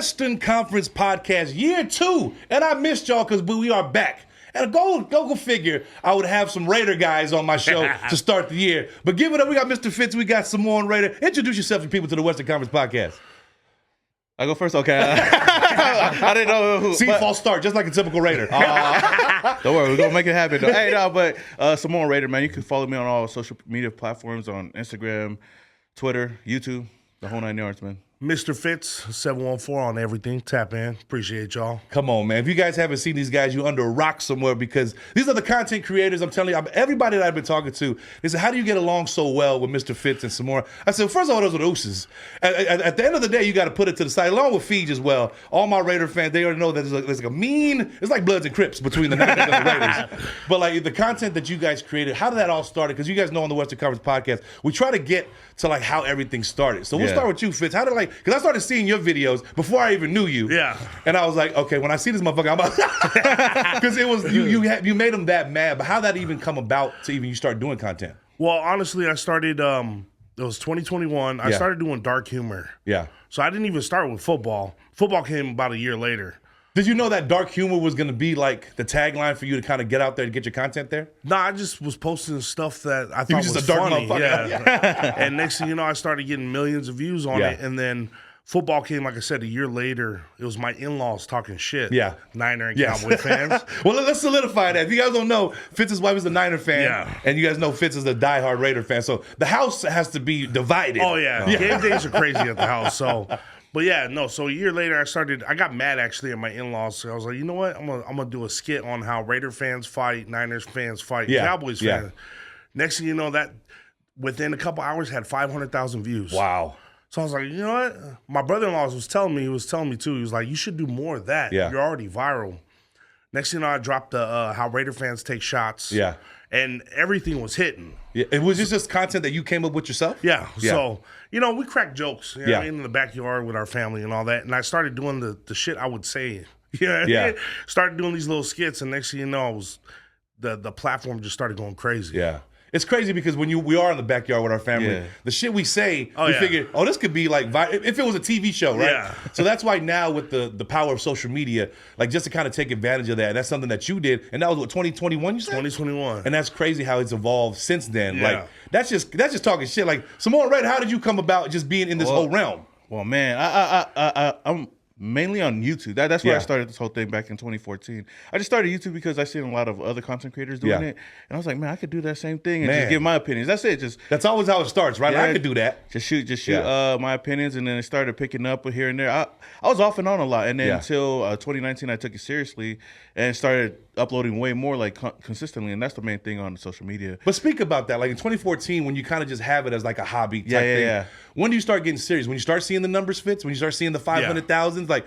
Western Conference Podcast, year 2. And I missed y'all because we are back. And go figure, I would have some Raider guys on my show to start the year. But give it up, we got Mr. Fitz, we got Samoan Raider. Introduce yourself to people to the Western Conference Podcast. I go first? Okay. I didn't know who. See, false start, just like a typical Raider. Don't worry, we're going to make it happen. Though. Hey, no, but Samoan Raider, man, you can follow me on all social media platforms on Instagram, Twitter, YouTube, the whole 9 yards, man. Mr. Fitz, 714 on everything. Tap in. Appreciate y'all. Come on, man. If you guys haven't seen these guys, you're under a rock somewhere because these are the content creators. I'm telling you, everybody that I've been talking to, they said, how do you get along so well with Mr. Fitz and Samoan? I said, first of all, those are the USO'S. At the end of the day, you got to put it to the side, along with Fitz as well. All my Raider fans, they already know that there's like a mean, it's like Bloods and Crips between the Niners and the Raiders. But like the content that you guys created, how did that all start? Because you guys know on the Western Conference Podcast, we try to get to like how everything started. So we'll start with you, Fitz. How did because I started seeing your videos before I even knew you. Yeah. And I was like, okay, when I see this motherfucker, I'm about because it was you made him that mad. But how that even come about to even you start doing content? Well, honestly, I started. It was 2021. I started doing dark humor. Yeah. So I didn't even start with football. Football came about a year later. Did you know that dark humor was going to be like the tagline for you to kind of get out there and get your content there? No, I just was posting stuff that I thought just was a dark funny. motherfucker. Yeah. And next thing you know, I started getting millions of views on it. And then football came, like I said, a year later. It was my in-laws talking shit. Yeah. Niner and Cowboy fans. Well, let's solidify that. If you guys don't know, Fitz's wife is a Niner fan. And you guys know Fitz is a diehard Raider fan. So the house has to be divided. Oh, yeah. Game days are crazy at the house. But yeah, no. So a year later, I got mad actually at my in-laws. So I was like, you know what? I'm gonna do a skit on how Raider fans fight, Niners fans fight, Cowboys fans. Next thing you know, that within a couple hours had 500,000 views. Wow. So I was like, you know what? My brother-in-law was telling me too. He was like, you should do more of that. Yeah. You're already viral. Next thing you know, I dropped the how Raider fans take shots. Yeah. And everything was hitting. Yeah. It was just content that you came up with yourself? Yeah. So, we crack jokes in the backyard with our family and all that. And I started doing the shit I would say. Yeah. Started doing these little skits, and next thing you know, the platform just started going crazy. Yeah. It's crazy because when we are in the backyard with our family, the shit we say, we figure, this could be like, if it was a TV show, right? Yeah. So that's why now with the power of social media, like just to kind of take advantage of that, and that's something that you did, and that was what, 2021 you said? 2021. And that's crazy how it's evolved since then. Yeah. Like, that's just talking shit. Like, Samoan Red, how did you come about just being in this whole realm? Well, man, I'm mainly on YouTube. That's where I started this whole thing back in 2014. I just started YouTube because I seen a lot of other content creators doing it, and I was like, man, I could do that same thing and just give my opinions. That's it. That's always how it starts, right? I could do that. Just shoot my opinions, and then it started picking up here and there. I was off and on a lot, and then until 2019, I took it seriously and started uploading way more, like consistently, and that's the main thing on social media. But speak about that, like in 2014, when you kind of just have it as like a hobby type thing. When do you start getting serious? When you start seeing the numbers, Fitz? When you start seeing the 500,000s? Like,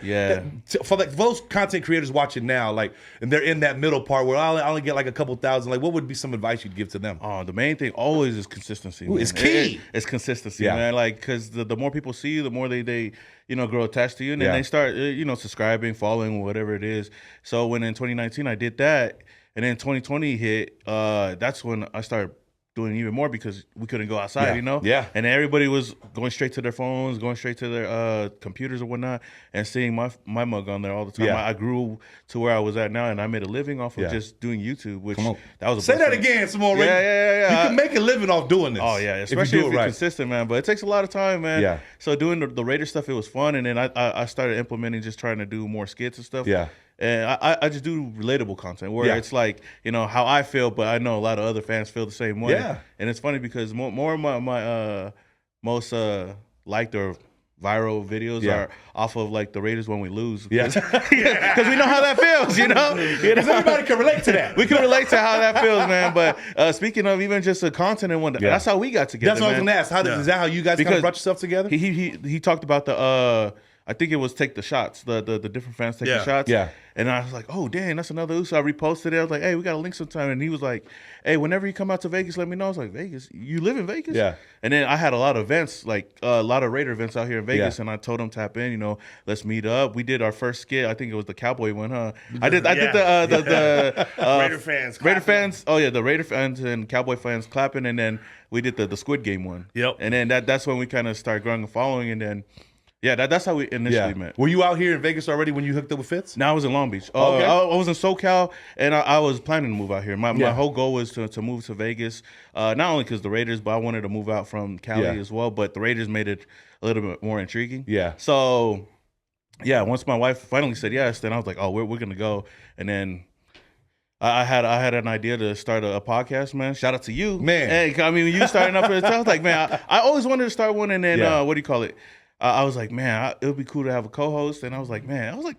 for those content creators watching now, like, and they're in that middle part where I only get like a couple thousand, like, what would be some advice you'd give to them? Oh, the main thing always is consistency. Ooh, it's key. It's consistency, man. Like, because the more people see you, the more they grow attached to you, and then they start, subscribing, following, whatever it is. So when in 2019 I did that, and then 2020 hit, that's when I started doing even more because we couldn't go outside, and everybody was going straight to their phones, going straight to their computers or whatnot, and seeing my mug on there all the time. I grew to where I was at now, and I made a living off of just doing YouTube, which that was a say that again, Samoan. Yeah. You can make a living off doing this. Oh yeah, especially if you're consistent, man. But it takes a lot of time, man. Yeah. So doing the Raider stuff, it was fun, and then I started implementing, just trying to do more skits and stuff. Yeah. And I just do relatable content where it's like, how I feel, but I know a lot of other fans feel the same way. Yeah. And it's funny because more of my most liked or viral videos are off of like the Raiders when we lose. Because we know how that feels, Because everybody can relate to that. We can relate to how that feels, man. But speaking of even just the content and whatnot, that's how we got together. That's what I was going to ask. Is that how you guys kind of brought yourself together? He talked about the I think it was take the shots, the different fans taking shots. Yeah. And I was like, oh, dang, that's another USO. I reposted it. I was like, hey, we got to link sometime. And he was like, hey, whenever you come out to Vegas, let me know. I was like, Vegas? You live in Vegas? Yeah. And then I had a lot of events, like a lot of Raider events out here in Vegas. And I told him, tap in, let's meet up. We did our first skit. I think it was the Cowboy one, huh? I did the Raider fans. Raider fans. Oh, yeah, the Raider fans and Cowboy fans clapping. And then we did the Squid Game one. Yep. And then that's when we kind of started growing a following. And then Yeah, that's how we initially met. Were you out here in Vegas already when you hooked up with Fitz? No, I was in Long Beach. Okay. I was in SoCal, and I was planning to move out here. My whole goal was to move to Vegas, not only because the Raiders, but I wanted to move out from Cali as well. But the Raiders made it a little bit more intriguing. Yeah. So, yeah, once my wife finally said yes, then I was like, oh, we're going to go. And then I had an idea to start a podcast, man. Shout out to you. Man. Hey, I mean, when you starting up, I was like, man, I always wanted to start one. And then, what do you call it? I was like, man, it would be cool to have a co-host. And I was like,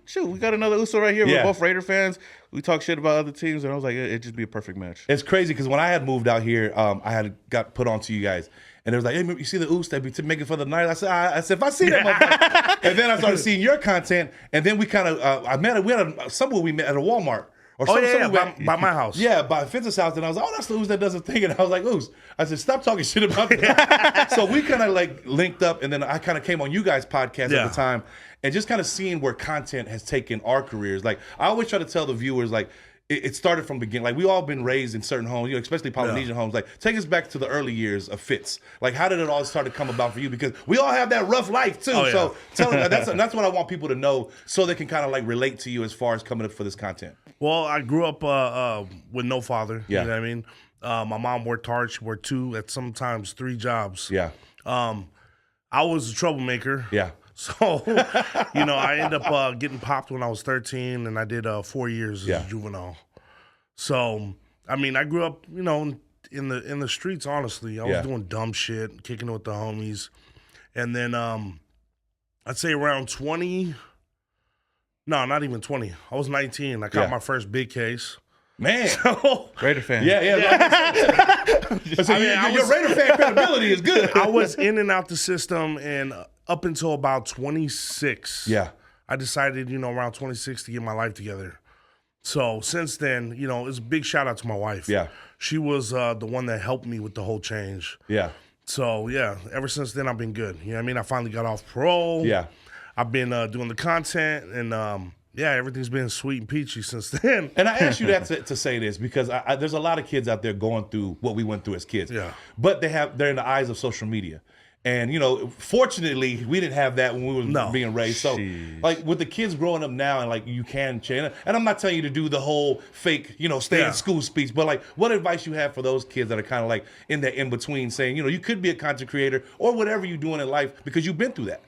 shoot, we got another USO right here. We're both Raider fans. We talk shit about other teams. And I was like, it'd just be a perfect match. It's crazy because when I had moved out here, I had got put on to you guys. And it was like, hey, you see the USO'S they be making for the night? I said, if I see them, and then I started seeing your content. And then we kind of, we had somewhere we met at a Walmart. Or by my house. Yeah, by Fitz's house. And I was like, oh, that's the USO'S that does a thing. And I was like, USO'S. I said, stop talking shit about that. So we kind of like linked up. And then I kind of came on you guys' podcast at the time. And just kind of seeing where content has taken our careers. Like, I always try to tell the viewers, like, it started from the beginning. Like, we all been raised in certain homes, especially Polynesian homes. Like, take us back to the early years of Fitz. Like, how did it all start to come about for you? Because we all have that rough life too. So tell them that's what I want people to know, so they can kind of like relate to you as far as coming up for this content. Well, I grew up with no father. You know what I mean? My mom worked hard. She worked 2, at sometimes 3 jobs. Yeah. I was a troublemaker. Yeah. So, I ended up getting popped when I was 13, and I did 4 years as a juvenile. So, I mean, I grew up, in the streets, honestly. I was doing dumb shit, kicking it with the homies. And then I'd say around 20, no, not even 20. I was 19. I caught my first big case. Man. So, Raider fan. Yeah. Your Raider fan credibility is good. I was in and out the system, and up until about 26, I decided, around 26 to get my life together. So since then, it's a big shout out to my wife. Yeah. She was the one that helped me with the whole change. Yeah. So, ever since then, I've been good. You know what I mean? I finally got off parole. Yeah. I've been doing the content, and everything's been sweet and peachy since then. And I asked you that to say this because there's a lot of kids out there going through what we went through as kids. Yeah. But they're in the eyes of social media. And, fortunately, we didn't have that when we were being raised. So, like, with the kids growing up now, and, like, you can change. And I'm not telling you to do the whole fake, stay in school speech. But, like, what advice you have for those kids that are kind of, like, in that in-between saying, you could be a content creator or whatever you're doing in life because you've been through that?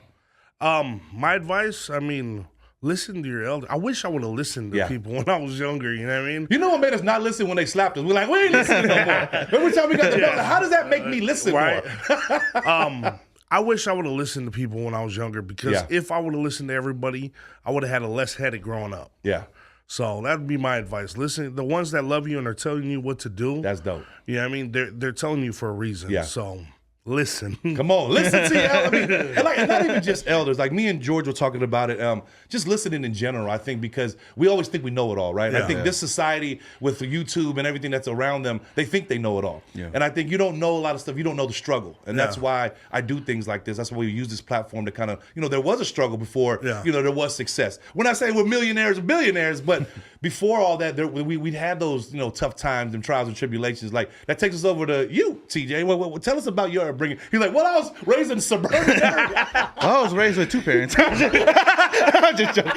My advice, I mean, listen to your elders. I wish I would have listened to people when I was younger, you know what I mean? You know what made us not listen when they slapped us? We're like, we ain't listening no more. Every time we got the belt, how does that make me listen more? I wish I would have listened to people when I was younger because if I would have listened to everybody, I would have had a less headache growing up. Yeah. So that would be my advice. Listen, the ones that love you and are telling you what to do. That's dope. You know what I mean? They're telling you for a reason. Yeah. So listen. Come on, listen to your elders. And not even just elders. Like me and George were talking about it. Just listening in general, I think, because we always think we know it all, right? Yeah, I think this society with YouTube and everything that's around them, they think they know it all. Yeah. And I think you don't know a lot of stuff. You don't know the struggle. And that's why I do things like this. That's why we use this platform to kind of, there was a struggle before, there was success. We're not saying we're millionaires or billionaires, but before all that, we had those, tough times and trials and tribulations. Like, that takes us over to you, TJ. Well, tell us about your upbringing. He's like, well, I was raised in suburban area. I was raised with 2 parents. I'm just joking.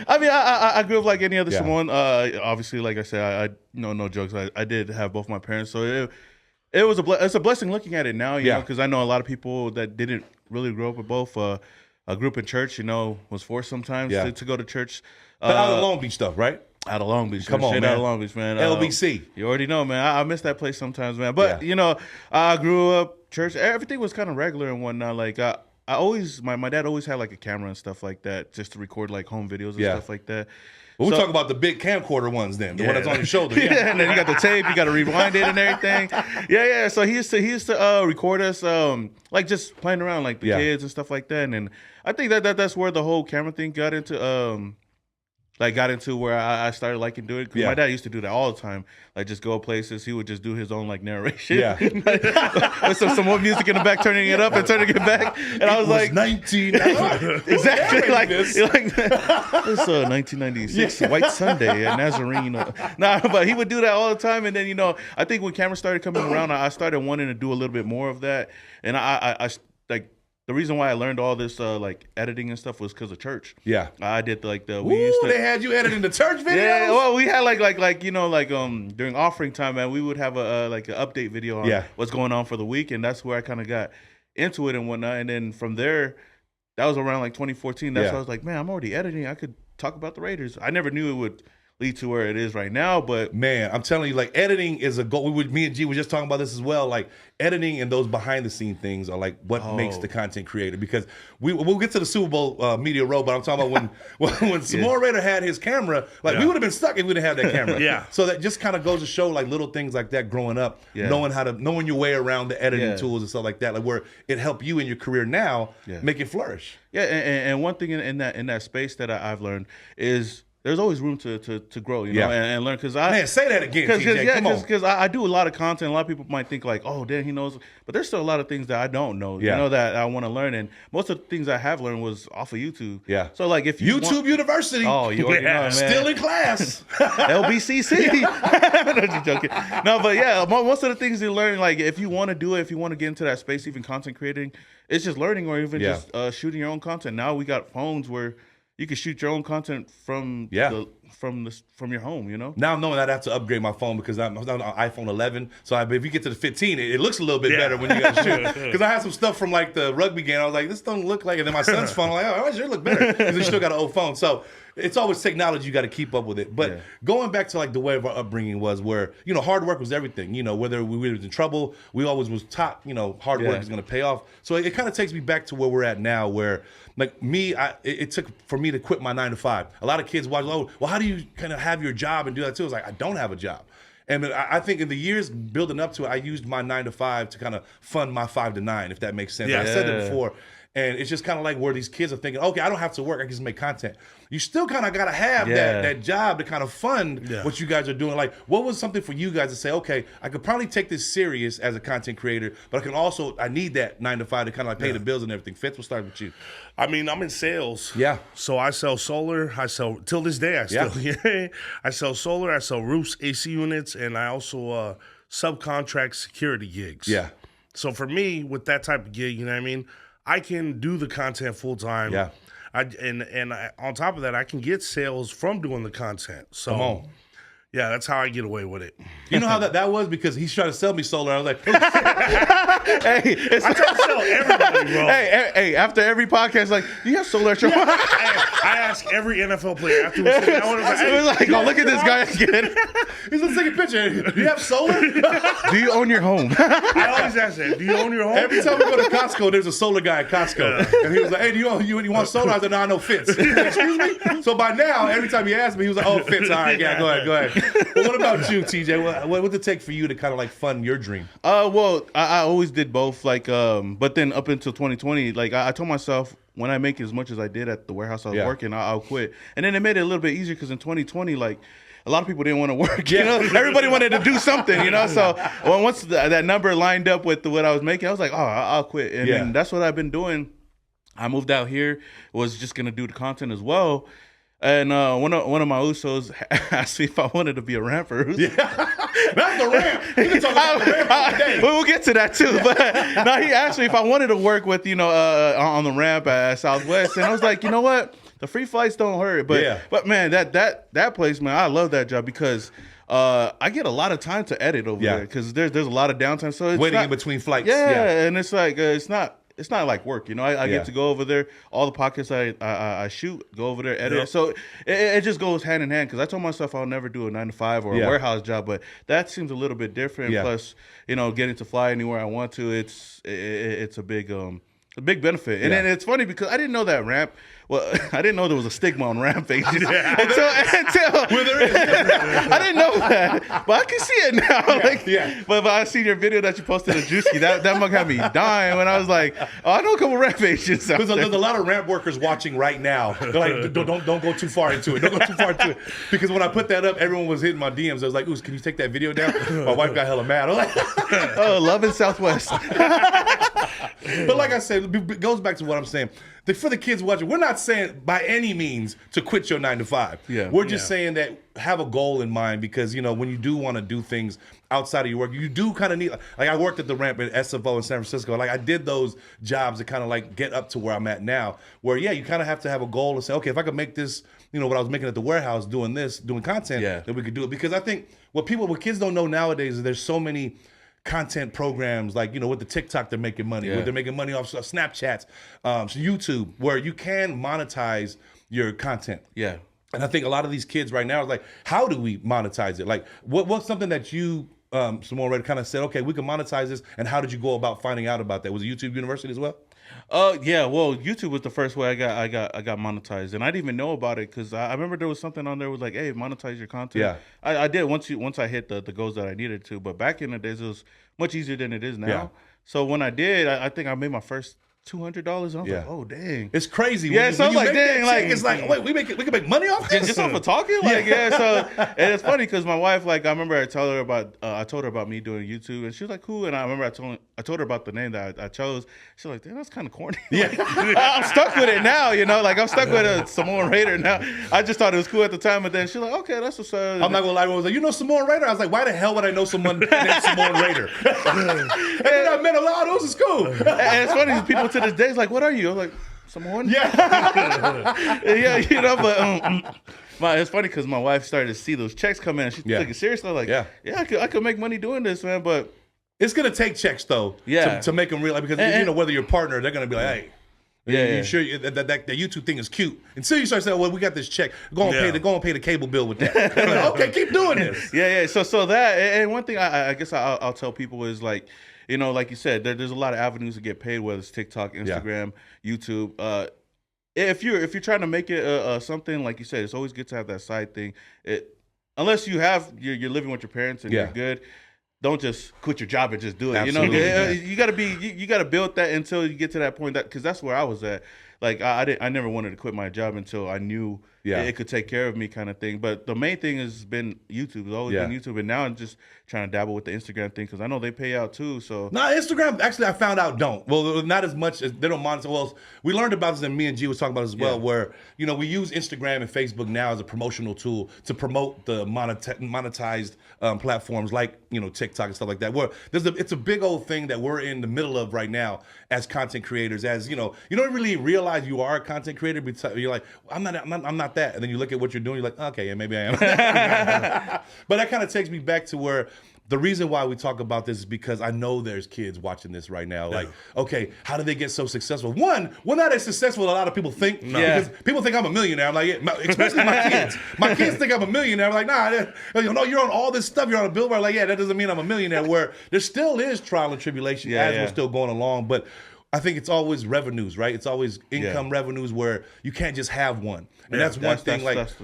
I mean, I grew up like any other Samoan. Obviously, like I said, no jokes. I did have both my parents, so it was it's a blessing looking at it now, you know, because I know a lot of people that didn't really grow up with both. A group in church, was forced sometimes to go to church. But out of Long Beach stuff, right? Out of Long Beach. Come on, man. Out of Long Beach, man. LBC. You already know, man. I miss that place sometimes, man. But, I grew up, church, everything was kind of regular and whatnot. Like, I always, my dad always had, like, a camera and stuff like that just to record, like, home videos and stuff like that. Well, we'll talk about the big camcorder ones then, the one that's on your shoulder. Yeah, and then you got the tape, you got to rewind it and everything. Yeah. So he used to record us, like just playing around, like the kids and stuff like that. And I think that's where the whole camera thing got into. Where I started liking doing it. Because my dad used to do that all the time. Like, just go places. He would just do his own, like, narration. Yeah. With some more music in the back, turning it up and turning it back. And I was like... 19... Exactly. Like this. It's 1996, White Sunday at Nazarene. But he would do that all the time. And then, I think when cameras started coming around, I started wanting to do a little bit more of that. And I the reason why I learned all this like editing and stuff was because of church. Yeah, I did like the they had you editing the church videos. Yeah, well, we had like you know, like during offering time, man, we would have a like an update video on what's going on for the week, and that's where I kind of got into it and whatnot. And then from there, that was around like 2014. That's why I was like, man, I'm already editing. I could talk about the Raiders. I never knew it would lead to where it is right now, but man, I'm telling you, like editing is a goal. Me and G were just talking about this as well. Like editing and those behind the scene things are like what makes the content creator. Because we'll get to the Super Bowl media row, but I'm talking about when Samoan Raider had his camera, like we would have been stuck if we didn't have that camera. So that just kind of goes to show like little things like that growing up, knowing your way around the editing tools and stuff like that, like where it helped you in your career now, make it flourish. Yeah, and one thing in that space that I've learned is there's always room to grow, you know, and learn. Man, say that again, TJ. Because I do a lot of content. A lot of people might think like, oh, Dan, he knows. But there's still a lot of things that I don't know, you know, that I want to learn. And most of the things I have learned was off of YouTube. Yeah. So like if you YouTube University. Oh, you already know, man. Still in class. LBCC. No, just joking. No, but yeah, most of the things you learn, like if you want to do it, if you want to get into that space, even content creating, it's just learning or even just shooting your own content. Now we got phones where you can shoot your own content from from your home, you know. Now I'm knowing that I have to upgrade my phone because I'm on iPhone 11. So if you get to the 15, it looks a little bit better when you got to shoot. Because I had some stuff from like the rugby game. I was like, this don't look like it. And then my son's phone, I'm like, oh, it sure look better because he still got an old phone. So it's always technology. You got to keep up with it. But going back to like the way of our upbringing was where, you know, hard work was everything. You know, whether we were in trouble, we always was taught, you know, hard work is going to pay off. So it kind of takes me back to where we're at now where like me, it took for me to quit my 9 to 5. A lot of kids watch, oh, well, how do you kind of have your job and do that too? It's like, I don't have a job. And I think in the years building up to it, I used my 9 to 5 to kind of fund my 5 to 9, if that makes sense. I said it before. And it's just kind of like where these kids are thinking, okay, I don't have to work, I can just make content. You still kind of got to have that job to kind of fund what you guys are doing. Like, what was something for you guys to say, okay, I could probably take this serious as a content creator, but I need that 9 to 5 to kind of like pay the bills and everything. Fitz, we'll start with you. I mean, I'm in sales. Yeah. So I sell solar. Till this day, I still, I sell solar, I sell roofs, AC units, and I also subcontract security gigs. Yeah. So for me, with that type of gig, you know what I mean? I can do the content full time. Yeah. On top of that, I can get sales from doing the content. So, come on. Yeah, that's how I get away with it. You know how that was? Because he's trying to sell me solar. I was like, hey, I try to sell everybody, bro. Hey, after every podcast, like, do you have solar at your home? I ask every NFL player afterwards. Oh, look at this guy again. He's let's take a picture. Do you have solar? Do you own your home? I always ask that. Do you own your home? Every time we go to Costco, there's a solar guy at Costco. And he was like, hey, do you want solar? I said, no, I know Fitz. Excuse me? So by now, every time he asked me, he was like, oh, Fitz, all right, yeah, go ahead. Well, what about you, TJ? What would it take for you to kind of like fund your dream? Well, I always did both. Like, but then up until 2020, like I told myself when I make as much as I did at the warehouse I was working, I'll quit. And then it made it a little bit easier because in 2020, like a lot of people didn't want to work. You know, everybody wanted to do something. You know, so once that number lined up with what I was making, I was like, oh, I'll quit. And then that's what I've been doing. I moved out here, was just gonna do the content as well. And one of my USO'S asked me if I wanted to be a ramper. Yeah, not the ramp. We can talk about the ramp all day. We'll get to that too. But no, he asked me if I wanted to work with, you know, on the ramp at Southwest, and I was like, you know what, the free flights don't hurt. But man, that place, man, I love that job because I get a lot of time to edit over there because there's a lot of downtime. So it's waiting in between flights. And it's like it's not like work, you know. I get to go over there. All the podcasts I shoot, go over there, edit. So it just goes hand in hand because I told myself I'll never do a 9 to 5 or a warehouse job, but that seems a little bit different. Plus, you know, getting to fly anywhere I want to, it's a big benefit. And then it's funny because I didn't know that ramp. Well, I didn't know there was a stigma on ramp pages until well, there is. I didn't know that, but I can see it now. But I seen your video that you posted of Drewski. That mug had me dying when I was like, oh, I know a couple ramp agents. There's a lot of ramp workers watching right now. They're like, don't go too far into it. Don't go too far into it. Because when I put that up, everyone was hitting my DMs. I was like, ooh, can you take that video down? My wife got hella mad. I was like, oh, love in Southwest. But like I said, it goes back to what I'm saying. For the kids watching, we're not saying by any means to quit your 9 to 5. Yeah. We're just saying that have a goal in mind, because, you know, when you do want to do things outside of your work, you do kind of need, like I worked at the ramp at SFO in San Francisco. Like I did those jobs to kind of like get up to where I'm at now, where, yeah, you kind of have to have a goal and say, okay, if I could make this, you know, what I was making at the warehouse doing content, then we could do it. Because I think what kids don't know nowadays is there's so many content programs, like, you know, with the TikTok, they're making money. They're making money off Snapchats, YouTube, where you can monetize your content. Yeah. And I think a lot of these kids right now are like, how do we monetize it? Like, what's something that you, Samoan Raider, kind of said, okay, we can monetize this, and how did you go about finding out about that? Was it YouTube University as well? Yeah, well, YouTube was the first way I got monetized, and I didn't even know about it because I remember there was something on there was like, hey, monetize your content. Yeah, I did once I hit the goals that I needed to, but back in the days it was much easier than it is now. Yeah. So when I did, I think I made my first $200, and I was like, oh dang, it's crazy. Yeah, so like, dang, like it's like, wait, we can make money off this just off of talking, like So and it's funny because my wife, like, I remember I told her about me doing YouTube, and she was like, cool. And I remember I told her about the name that I chose. She's like, damn, that's kind of corny. Yeah, I'm stuck with it now, you know, like I'm stuck with a Samoan Raider now. I just thought it was cool at the time, but then she's like, okay, that's what's up. I'm not gonna lie, I was like, you know Samoan Raider? I was like, why the hell would I know someone named Samoan Raider? And then I met a lot of those. Is cool. And it's funny, people to this day is like, what are you? I'm like, Samoan? Yeah. Yeah, you know, but it's funny because my wife started to see those checks come in, and she took it seriously. Like, I could make money doing this, man, but it's gonna take checks though, to make them realize, because you know, whether your partner, they're gonna be like, hey, you sure that YouTube thing is cute? Until you start saying, well, we got this check, go and pay the cable bill with that. Like, okay, keep doing this. Yeah. So that, and one thing I guess I'll tell people is, like, you know, like you said, there's a lot of avenues to get paid, whether it's TikTok, Instagram, YouTube. If you're trying to make it something, like you said, it's always good to have that side thing. Unless you're living with your parents and you're good, don't just quit your job and just do it. Absolutely, you gotta you gotta build that until you get to that point, because that's where I was at. Like I never wanted to quit my job until I knew it could take care of me, kind of thing. But the main thing has been YouTube. It's always been YouTube, and now I'm just trying to dabble with the Instagram thing because I know they pay out too. So Instagram, actually, I found out don't. Well, not as much as they don't monitor. Well, we learned about this, and me and G was talking about this as well, where, you know, we use Instagram and Facebook now as a promotional tool to promote the monetized platforms like, you know, TikTok and stuff like that. Where it's a big old thing that we're in the middle of right now as content creators. As you know, you don't really realize you are a content creator, but you're like, I'm not that, and then you look at what you're doing, you're like, okay, yeah, maybe I am. But that kind of takes me back to where the reason why we talk about this is because I know there's kids watching this right now. Like, okay, how do they get so successful? One, we're not as successful as a lot of people think. Because people think I'm a millionaire. I'm like, especially my kids. My kids think I'm a millionaire. I'm like, nah, no, you're on all this stuff. You're on a billboard. Like, yeah, that doesn't mean I'm a millionaire. Where there still is trial and tribulation as we're still going along. But I think it's always revenues, right? It's always income revenues where you can't just have one. And that's one thing,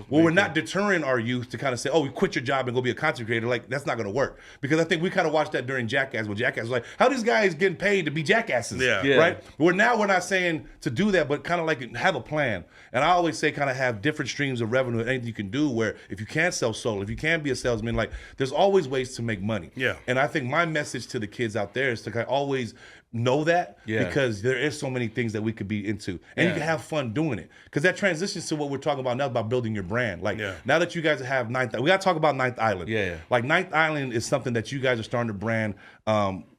we're not deterring our youth to kind of say, oh, we quit your job and go be a content creator. Like, that's not going to work. Because I think we kind of watched that during Jackass, when Jackass was like, how these guys getting paid to be jackasses? Right? We're not saying to do that, but kind of like have a plan. And I always say kind of have different streams of revenue, anything you can do, where if you can sell solo, if you can be a salesman, like, there's always ways to make money. And I think my message to the kids out there is to kind of always know that, because there is so many things that we could be into, and you can have fun doing it, because that transitions to what we're talking about now, about building your brand. Like, now that you guys have we got to talk about Ninth Island. Like, Ninth Island is something that you guys are starting to brand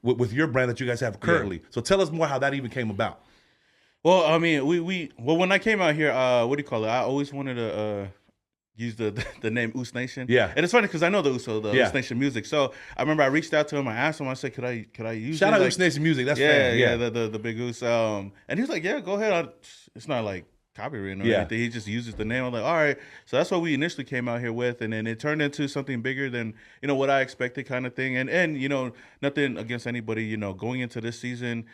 with your brand that you guys have currently. So tell us more how that even came about. Well, I mean, when I came out here, what do you call it? I always wanted to use the name USO'S Nation. And it's funny because I know the USO'S Nation music. So I remember I reached out to him. I asked him. I said, "Could I use shout it?" out USO'S Nation music? That's the big Us. And he was like, "Yeah, go ahead. It's not like copyright or anything. He just uses the name." I'm like, "All right." So that's what we initially came out here with, and then it turned into something bigger than, you know, what I expected, kind of thing. And you know, nothing against anybody. You know, going into this season,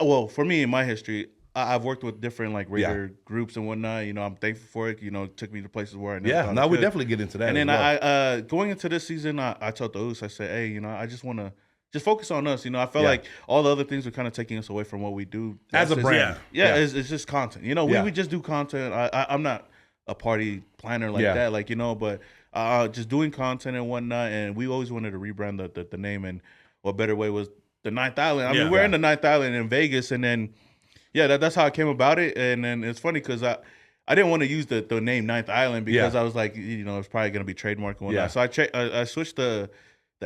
well, for me in my history, I've worked with different like Raider groups and whatnot. You know, I'm thankful for it. You know, it took me to places where I never thought I we could. definitely get into that. And then well. Going into this season, I told the USO'S, I said, hey, you know, I just want to just focus on us. You know, I felt like all the other things were kind of taking us away from what we do as a brand. It's just content. You know, we just do content. I'm not a party planner like that, like, you know, but just doing content and whatnot. And we always wanted to rebrand the name, and what better way was the Ninth Island. I mean, we're in the Ninth Island in Vegas, and then that's how I came about it. And then it's funny because I didn't want to use the name Ninth Island because I was like, it's probably going to be trademark and whatnot. So I switched the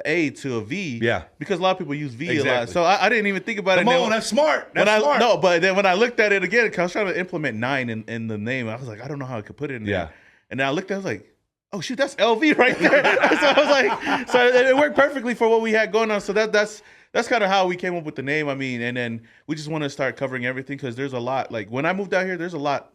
A to a V. Yeah. Because a lot of people use V a lot. So I didn't even think about it. Come on, that's smart. That's smart. No, but then when I looked at it again, because I was trying to implement 9 in the name, I was like, I don't know how I could put it in there. Yeah. And then I looked at it, I was like, oh shoot, that's LV right there. So I was like, so it worked perfectly for what we had going on. So that's kind of how we came up with the name. I mean, and then we just want to start covering everything because there's a lot. Like when I moved out here, there's a lot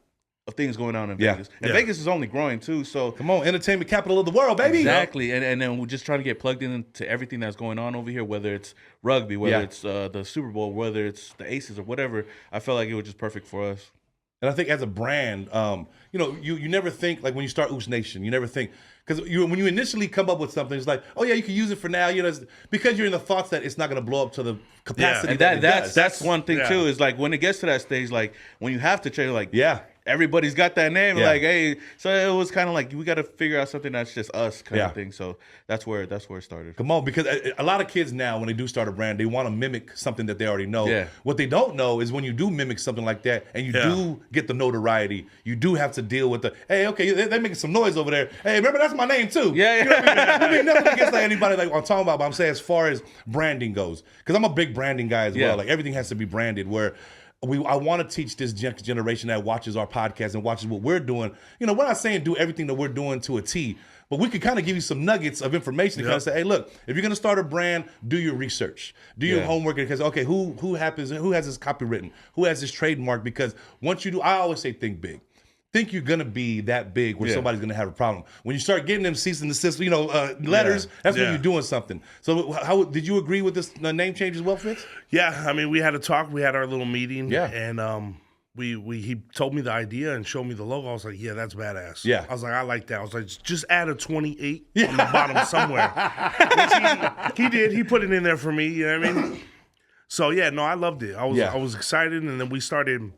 of things going on in Vegas. And Vegas is only growing too. So come on, entertainment capital of the world, baby. Exactly. And then we're just trying to get plugged into everything that's going on over here, whether it's rugby, whether it's the Super Bowl, whether it's the Aces or whatever. I felt like it was just perfect for us. And I think as a brand, you never think, like when you start USO'S Nation, you never think, because when you initially come up with something, it's like, oh yeah, you can use it for now, because you're in the thoughts that it's not going to blow up to the capacity. And that's one thing too, is like when it gets to that stage, like when you have to change, like everybody's got that name, like hey, so it was kind of like we got to figure out something that's just us kind of thing. So that's where it started. Come on, because a lot of kids now, when they do start a brand, they want to mimic something that they already know. Yeah. What they don't know is when you do mimic something like that, and you do get the notoriety, you do have to deal with the hey, okay, they're making some noise over there. Hey, remember that's my name too. Yeah. You know what I mean? Nothing against like anybody like I'm talking about, but I'm saying as far as branding goes, because I'm a big branding guy as well. Like everything has to be branded. Where I want to teach this generation that watches our podcast and watches what we're doing. We're not saying do everything that we're doing to a T, but we could kind of give you some nuggets of information to kind of say, hey, look, if you're going to start a brand, do your research, do your homework, because okay, who has this copywritten, who has this trademark? Because once you do, I always say think big. Think you're gonna be that big where somebody's gonna have a problem. When you start getting them cease and desist, letters, that's when you're doing something. So, how did you agree with this name change as well, Fitz? Yeah, I mean, we had a talk, we had our little meeting, and he told me the idea and showed me the logo. I was like, yeah, that's badass. Yeah, I was like, I like that. I was like, just add a 28 on the bottom somewhere. Which he did. He put it in there for me. You know what I mean? So yeah, no, I loved it. I was excited, and then we started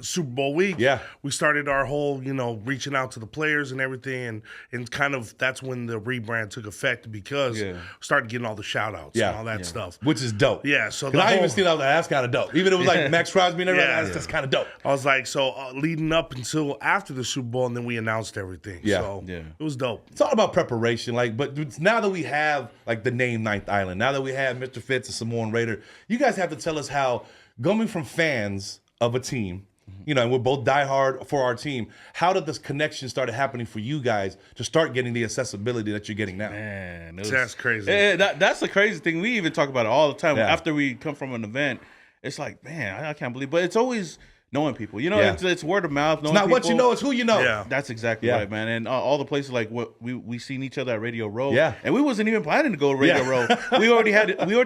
Super Bowl week. Yeah, we started our whole, reaching out to the players and everything, and kind of that's when the rebrand took effect because we started getting all the shout outs and all that stuff, which is dope. Yeah, so I even seen that's kind of dope. Even it was like Max Crosby and everything. That's kind of dope. I was like, leading up until after the Super Bowl, and then we announced everything. Yeah, so it was dope. It's all about preparation. But now that we have the name Ninth Island, now that we have Mr. Fitz and Samoan Raider, you guys have to tell us how going from fans of a team. And we're both diehard for our team. How did this connection start happening for you guys to start getting the accessibility that you're getting now? Man, that's crazy. That's the crazy thing. We even talk about it all the time. After we come from an event, it's like, man, I can't believe. But it's always knowing people. It's word of mouth. Knowing it's not people. What you know, it's who you know. Yeah. That's exactly right, man. And all the places like what we seen each other at Radio Row. Yeah. And we wasn't even planning to go to Radio Row. We already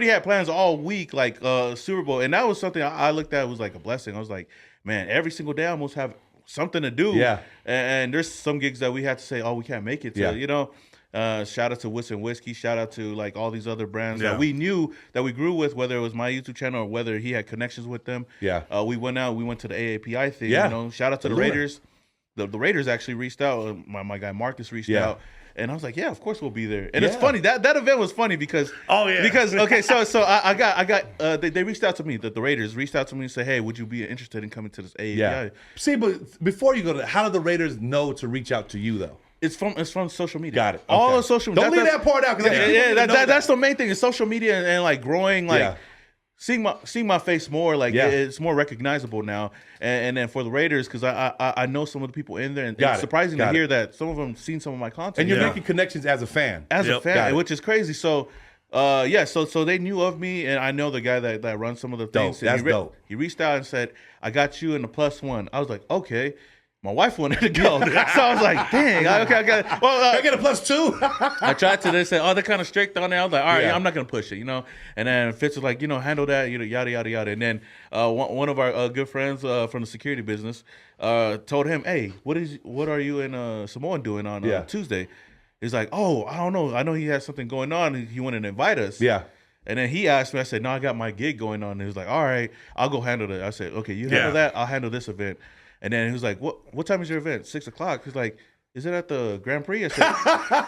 had plans all week, like Super Bowl, and that was something I looked at was like a blessing. I was like, man, every single day I almost have something to do. Yeah. And there's some gigs that we had to say, oh, we can't make it to, shout out to Wits and Whiskey, shout out to like all these other brands that we knew that we grew with, whether it was my YouTube channel or whether he had connections with them. Yeah. We went to the AAPI thing, shout out to the Raiders. The Raiders actually reached out. My guy Marcus reached out. And I was like, yeah, of course we'll be there. And it's funny that event was funny because okay, so I got they reached out to me. The Raiders reached out to me and said, hey, would you be interested in coming to this AAPI? Yeah. See, but before you go to, how did the Raiders know to reach out to you though? It's from social media. Got it. Okay. All of social media. Don't leave that part out. That's the main thing is social media and like growing like. Seeing my face more, like it's more recognizable now, and then for the Raiders, because I know some of the people in there, and it's surprising to hear that some of them seen some of my content. And you're making connections as a fan, which is crazy. So, so they knew of me, and I know the guy that runs some of the things. That's dope. He reached out and said, "I got you in the +1." I was like, okay. My wife wanted to go, so I was like, "Dang, okay, I got it." Well, I get a +2. I tried to. They said, "Oh, they're kind of strict on there." I was like, "All right, I'm not gonna push it," And then Fitz was like, "Handle that," yada yada yada. And then one of our good friends from the security business told him, "Hey, what are you and Samoan doing on Tuesday?" He's like, "Oh, I don't know. I know he has something going on. He wanted to invite us." Yeah. And then he asked me. I said, "No, I got my gig going on." And he was like, "All right, I'll go handle that." I said, "Okay, you handle that. I'll handle this event." And then he was like, "What time is your event?" 6 o'clock. He's like, is it at the Grand Prix? I said,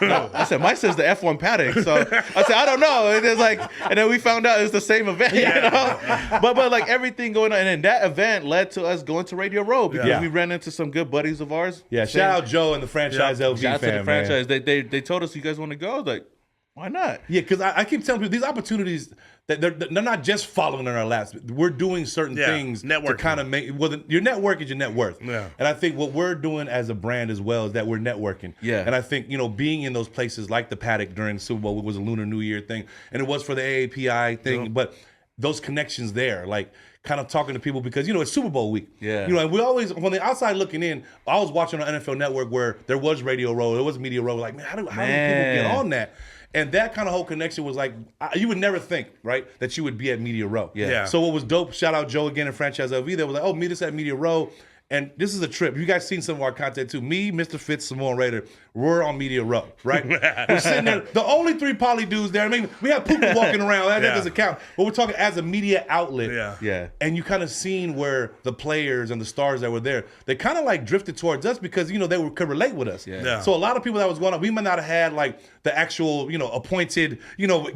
no. I said, mine says the F1 paddock. So I said, I don't know. And it's like, and then we found out it was the same event. You know? But like everything going on, and then that event led to us going to Radio Row because we ran into some good buddies of ours. Yeah, shout out Joe and the franchise LV shout out fam, to the franchise. They told us, you guys want to go? Like, why not? Yeah, because I keep telling people these opportunities that they're not just following in our laps. We're doing certain things to kind of make. Well, your network is your net worth. Yeah. And I think what we're doing as a brand as well is that we're networking. Yeah. And I think being in those places like the paddock during the Super Bowl, it was a Lunar New Year thing, and it was for the AAPI thing. Yep. But those connections there, like kind of talking to people because it's Super Bowl week. Yeah. And we always, when the outside looking in, I was watching on NFL Network where there was Radio Row, there was Media Row. Like, man, how do people get on that? And that kind of whole connection was like, you would never think, right, that you would be at Media Row. Yeah. So what was dope, shout out Joe again and Franchise LV, they was like, oh, meet us at Media Row. And this is a trip. You guys seen some of our content too. Me, Mr. Fitz, Samoan Raider, we're on Media Row, right? We're sitting there. The only 3 poly dudes there. I mean, we have Puka walking around. That doesn't count. But we're talking as a media outlet. Yeah. And you kind of seen where the players and the stars that were there, they kind of like drifted towards us because, they could relate with us. Yeah. So a lot of people that was going on, we might not have had like the actual, appointed,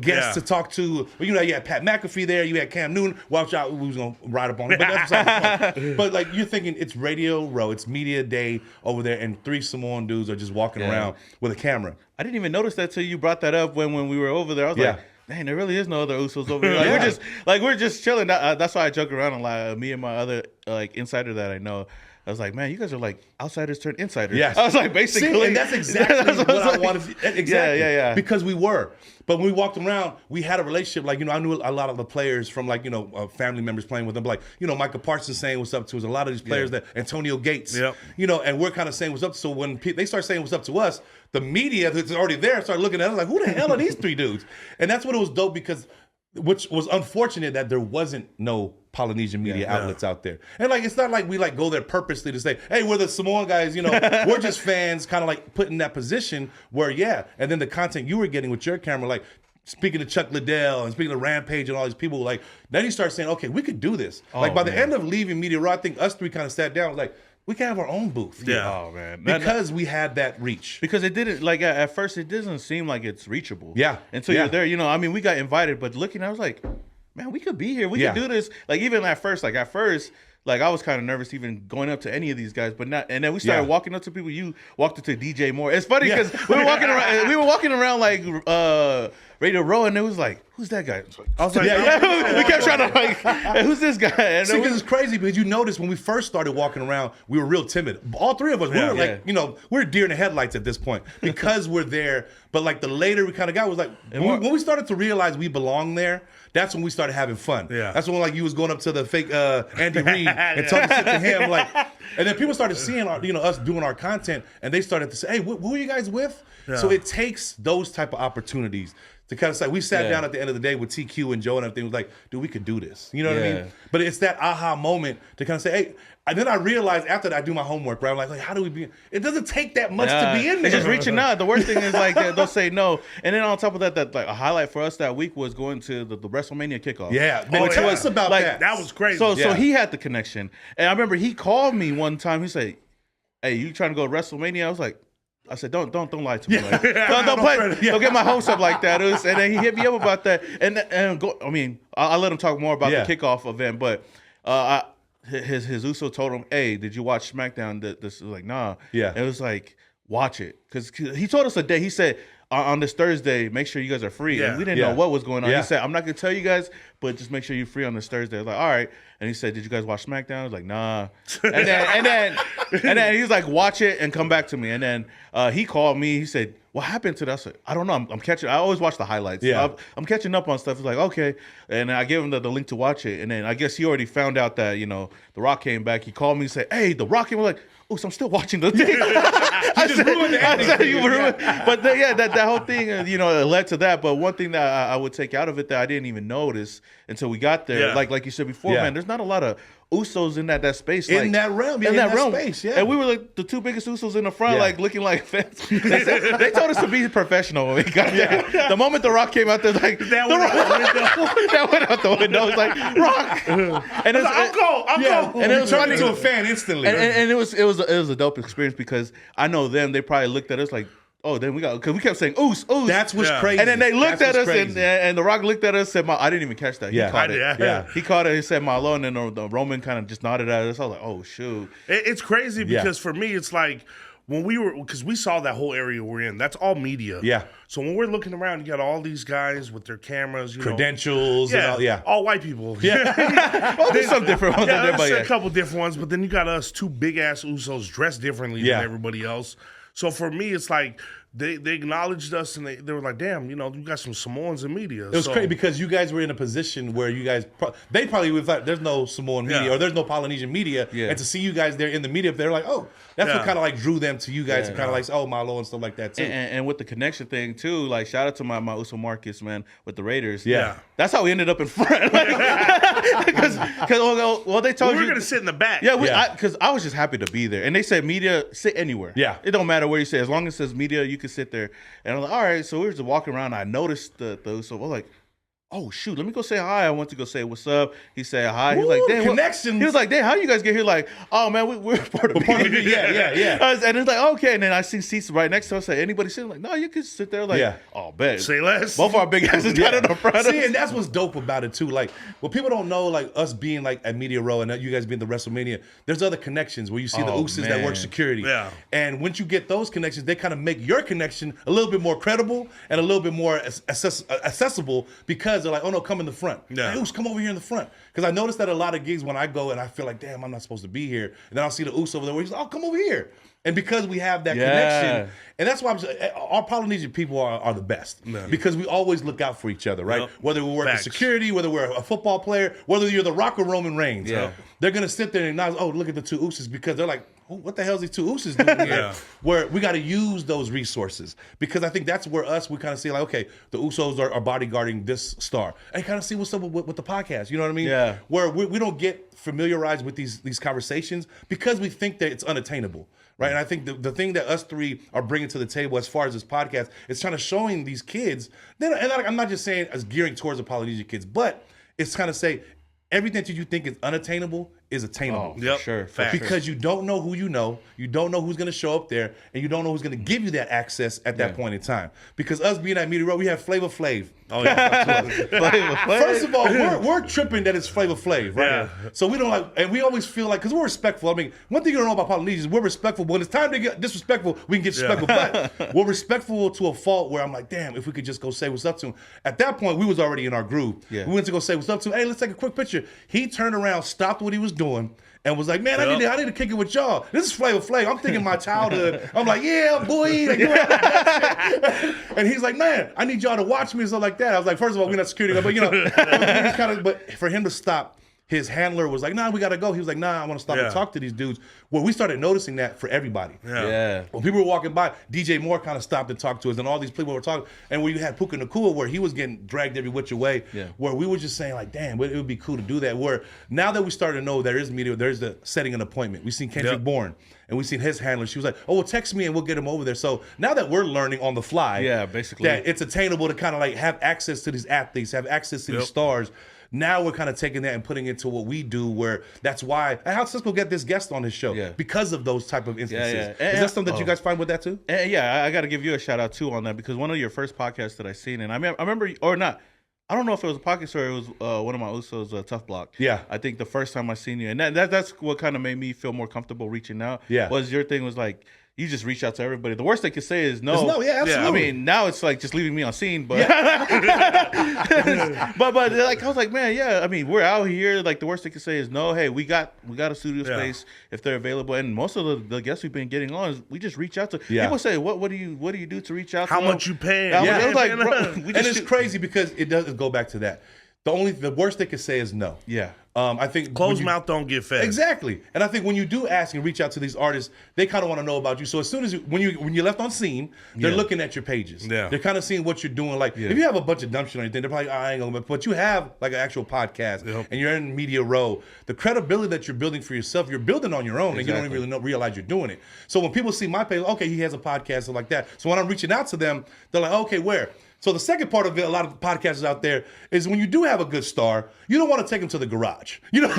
guests to talk to. You had Pat McAfee there. You had Cam Newton. Watch out, we was going to ride up on it. But that's besides the point. But like you're thinking it's Radio Row, it's media day over there, and 3 Samoan dudes are just walking around with a camera. I didn't even notice that till you brought that up when we were over there. I was like, dang, there really is no other Usos over here. Like we're just chilling. That's why I joke around a lot. Me and my other insider that I know, I was like, man, you guys are like outsiders turned insiders. Yeah, I was like, basically. See, and that's exactly what I wanted. Exactly. Yeah. Because we were. But when we walked around, we had a relationship. Like, I knew a lot of the players from like, family members playing with them. Like, Michael Parsons saying what's up to us. A lot of these players that Antonio Gates, and we're kind of saying what's up. So when they start saying what's up to us, the media that's already there started looking at us like, who the hell are these 3 dudes? And that's what it was dope because, which was unfortunate that there wasn't no Polynesian media outlets out there. And like, it's not like we like go there purposely to say, hey, we're the Samoan guys, we're just fans kind of like put in that position where, and then the content you were getting with your camera, like speaking to Chuck Liddell and speaking to Rampage and all these people, like, then you start saying, okay, we could do this. Like by the end of leaving Media Row, I think us 3 kind of sat down, was like, we can have our own booth. Yeah. Oh, man. Because we had that reach. Because it didn't, like, at first, it doesn't seem like it's reachable. Yeah. Until you're there. We got invited, but looking, I was like, man, we could be here. We could do this. Like, even at first, I was kind of nervous even going up to any of these guys, but not. And then we started walking up to people. You walked up to DJ Moore. It's funny because we were walking around. We were walking around like Radio Row, and it was like, who's that guy? I was like, we kept trying to like, hey, who's this guy? And see, because it's crazy because you notice when we first started walking around, we were real timid. All 3 of us, we were like, we're deer in the headlights at this point because we're there. But like the later we kind of got was like when we started to realize we belong there. That's when we started having fun. Yeah. That's when like you was going up to the fake Andy Reid and talking shit to him, like, and then people started seeing our, us doing our content, and they started to say, hey, who are you guys with? Yeah. So it takes those type of opportunities to kind of say, we sat down at the end of the day with TQ and Joe and everything, was like, dude, we could do this. You know what I mean? But it's that aha moment to kind of say, hey, and then I realized after that I do my homework, right? I'm like, how do we be? It doesn't take that much to be in there. It's just reaching out. The worst thing is like they'll say no, and then on top of that, like a highlight for us that week was going to the Wrestlemania kickoff. Yeah, tell us about like, that. That was crazy. So he had the connection, and I remember he called me one time. He said, "Hey, you trying to go to Wrestlemania?" I said, don't lie to me. Like, don't get my hopes up like that. And then he hit me up about that. I'll let him talk more about the kickoff event, but his Uso told him, hey, did you watch SmackDown? This was like, nah. Yeah. And it was like, watch it. Because he told us a day, he said, on this Thursday, make sure you guys are free. Yeah. And we didn't know what was going on. He said, I'm not going to tell you guys, but just make sure you're free on this Thursday. I was like, all right. And he said, did you guys watch SmackDown? I was like, nah. And then he was like, watch it and come back to me. And then he called me. He said, what happened to that? I said, I don't know. I'm catching. I always watch the highlights. Yeah. I'm catching up on stuff. He's like, okay. And I gave him the link to watch it. And then I guess he already found out that, The Rock came back. He called me and said, hey, The Rock came. We're like, oh, so I'm still watching the thing. I said, you ruined. But that whole thing, it led to that. But one thing that I would take out of it that I didn't even notice until we got there, like you said before, man, there's not a lot of Usos in that space, in that realm, in that realm, space, yeah. And we were like the two biggest Usos in the front, like looking like fans. They told us to be professional when we got there. The moment The Rock came out there, like that went out the window. It was like Rock, and I'll go. And it was turned into a fan instantly. And it was a dope experience because I know them. They probably looked at us like, oh, then we got, because we kept saying Oos. That's what's crazy. And then they looked at us, and The Rock looked at us, said, I didn't even catch that. He caught it. Yeah. He caught it. He said Malo, and then the Roman kind of just nodded at us. I was like, oh, shoot. It's crazy because for me, it's like when because we saw that whole area we're in, that's all media. Yeah. So when we're looking around, you got all these guys with their cameras, credentials, and all, all white people. Yeah. Well, there's some different ones. A couple different ones, but then you got us two big ass Usos dressed differently than everybody else. So for me, it's like they acknowledged us and they were like, damn, you got some Samoans in media. It was crazy because you guys were in a position where you guys, they probably would thought there's no Samoan media or there's no Polynesian media. Yeah. And to see you guys there in the media, they're like, oh, that's what kind of like drew them to you guys and kind of like, oh, Malo and stuff like that too. And with the connection thing too, like shout out to my Uso Marcus, man, with the Raiders. Yeah. That's how we ended up in front. Because they told you. We were going to sit in the back. Yeah, because I was just happy to be there. And they said media, sit anywhere. Yeah. It don't matter where you sit. As long as it says media, you can sit there. And I'm like, all right. So we were just walking around. And I noticed the Uso. We're like, oh shoot, let me go say hi. I went to go say what's up. He said hi. He was like, damn, connections. He was like, damn, how you guys get here? Like, oh man, we're part of it. Yeah. And it's like, okay. And then I see seats right next to us. Like, anybody sitting? Like, no, you can sit there. Like, oh, bet. Say less. Both our big asses got in the front. See, and that's what's dope about it too. Like, what people don't know, like us being like at Media Row and you guys being the Wrestlemania, there's other connections where you see the Usos that work security. Yeah. And once you get those connections, they kind of make your connection a little bit more credible and a little bit more accessible because they're like, oh no, come in the front. Yeah. Hey, Uso, come over here in the front. Because I noticed that a lot of gigs when I go and I feel like, damn, I'm not supposed to be here. And then I'll see the Uso over there where he's like, oh, come over here. And because we have that connection, and that's why our Polynesian people are the best. Because we always look out for each other, right? Yep. Whether we're working security, whether we're a football player, whether you're the Rock or Roman Reigns. Yeah. They're going to sit there and acknowledge, oh, look at the two Usos, because they're like, what the hell is these two Usos doing here? Where we got to use those resources. Because I think that's where we kind of see like, okay, the Usos are bodyguarding this star. And kind of see what's up with the podcast. You know what I mean? Yeah. Where we don't get familiarized with these conversations because we think that it's unattainable. Right, and I think the thing that us three are bringing to the table as far as this podcast is trying to showing these kids, and I'm not just saying as gearing towards the Polynesian kids, but it's kind of say everything that you think is unattainable is attainable. Oh, sure. Because you don't know who you don't know who's going to show up there, and you don't know who's going to give you that access at that point in time. Because us being at Media Row, we have Flavor Flav. Oh yeah. First of all, we're tripping that it's Flavor Flav, right? Yeah. So we don't like, and we always feel like, because we're respectful. I mean, one thing you don't know about Polynesians, we're respectful. But when it's time to get disrespectful, we can get disrespectful. But we're respectful to a fault where I'm like, damn, if we could just go say what's up to him. At that point, we was already in our groove. Yeah. We went to go say what's up to him. Hey, let's take a quick picture. He turned around, stopped what he was doing, and was like, man, I need to kick it with y'all. This is Flavor Flav. I'm thinking my childhood. I'm like, yeah, boy. Like, and he's like, man, I need y'all to watch me and stuff like that. I was like, first of all, we're not security, but but for him to stop, his handler was like, nah, we got to go. He was like, nah, I want to stop and talk to these dudes. Well, we started noticing that for everybody. Yeah. When people were walking by, DJ Moore kind of stopped and talked to us, and all these people were talking. And where you had Puka Nakua, where he was getting dragged every which way, where we were just saying, like, damn, it would be cool to do that. Where now that we started to know there is media, there's the setting an appointment. We've seen Kendrick Bourne, and we've seen his handler. She was like, oh, well, text me and we'll get him over there. So now that we're learning on the fly, basically, that it's attainable to kind of like have access to these athletes, have access to these stars. Now we're kind of taking that and putting it to what we do, where that's why, and how Cisco get this guest on his show, because of those type of instances. Is that something that you guys find with that too? I got to give you a shout out too on that, because one of your first podcasts that I seen, and I remember, or not, I don't know if it was a podcast or it was one of my Usos, Tough Block. Yeah. I think the first time I seen you, and that's what kind of made me feel more comfortable reaching out. Yeah. Was your thing was like, you just reach out to everybody. The worst they could say is no. Absolutely. I mean, now it's like just leaving me on scene, but but like I was like, man, I mean, we're out here. Like the worst they could say is no. Hey, we got a studio space if they're available. And most of the guests we've been getting on is we just reach out to. People say, what do you do to reach out? How much you paying? I was like, bro, and it's crazy because it does go back to that. The worst they could say is no. Yeah. I think closed mouth don't get fed. Exactly. And I think when you do ask and reach out to these artists, they kind of want to know about you. So as soon as when you're left on scene, they're looking at your pages. Yeah. They're kind of seeing what you're doing. Like if you have a bunch of dumb shit or anything, they're probably, I ain't gonna. But you have like an actual podcast and you're in media row. The credibility that you're building for yourself, you're building on your own, and you don't even really realize you're doing it. So when people see my page, okay, he has a podcast or like that. So when I'm reaching out to them, they're like, okay, where? So the second part of it, a lot of podcasters out there, is when you do have a good star, you don't want to take them to the garage. You know, you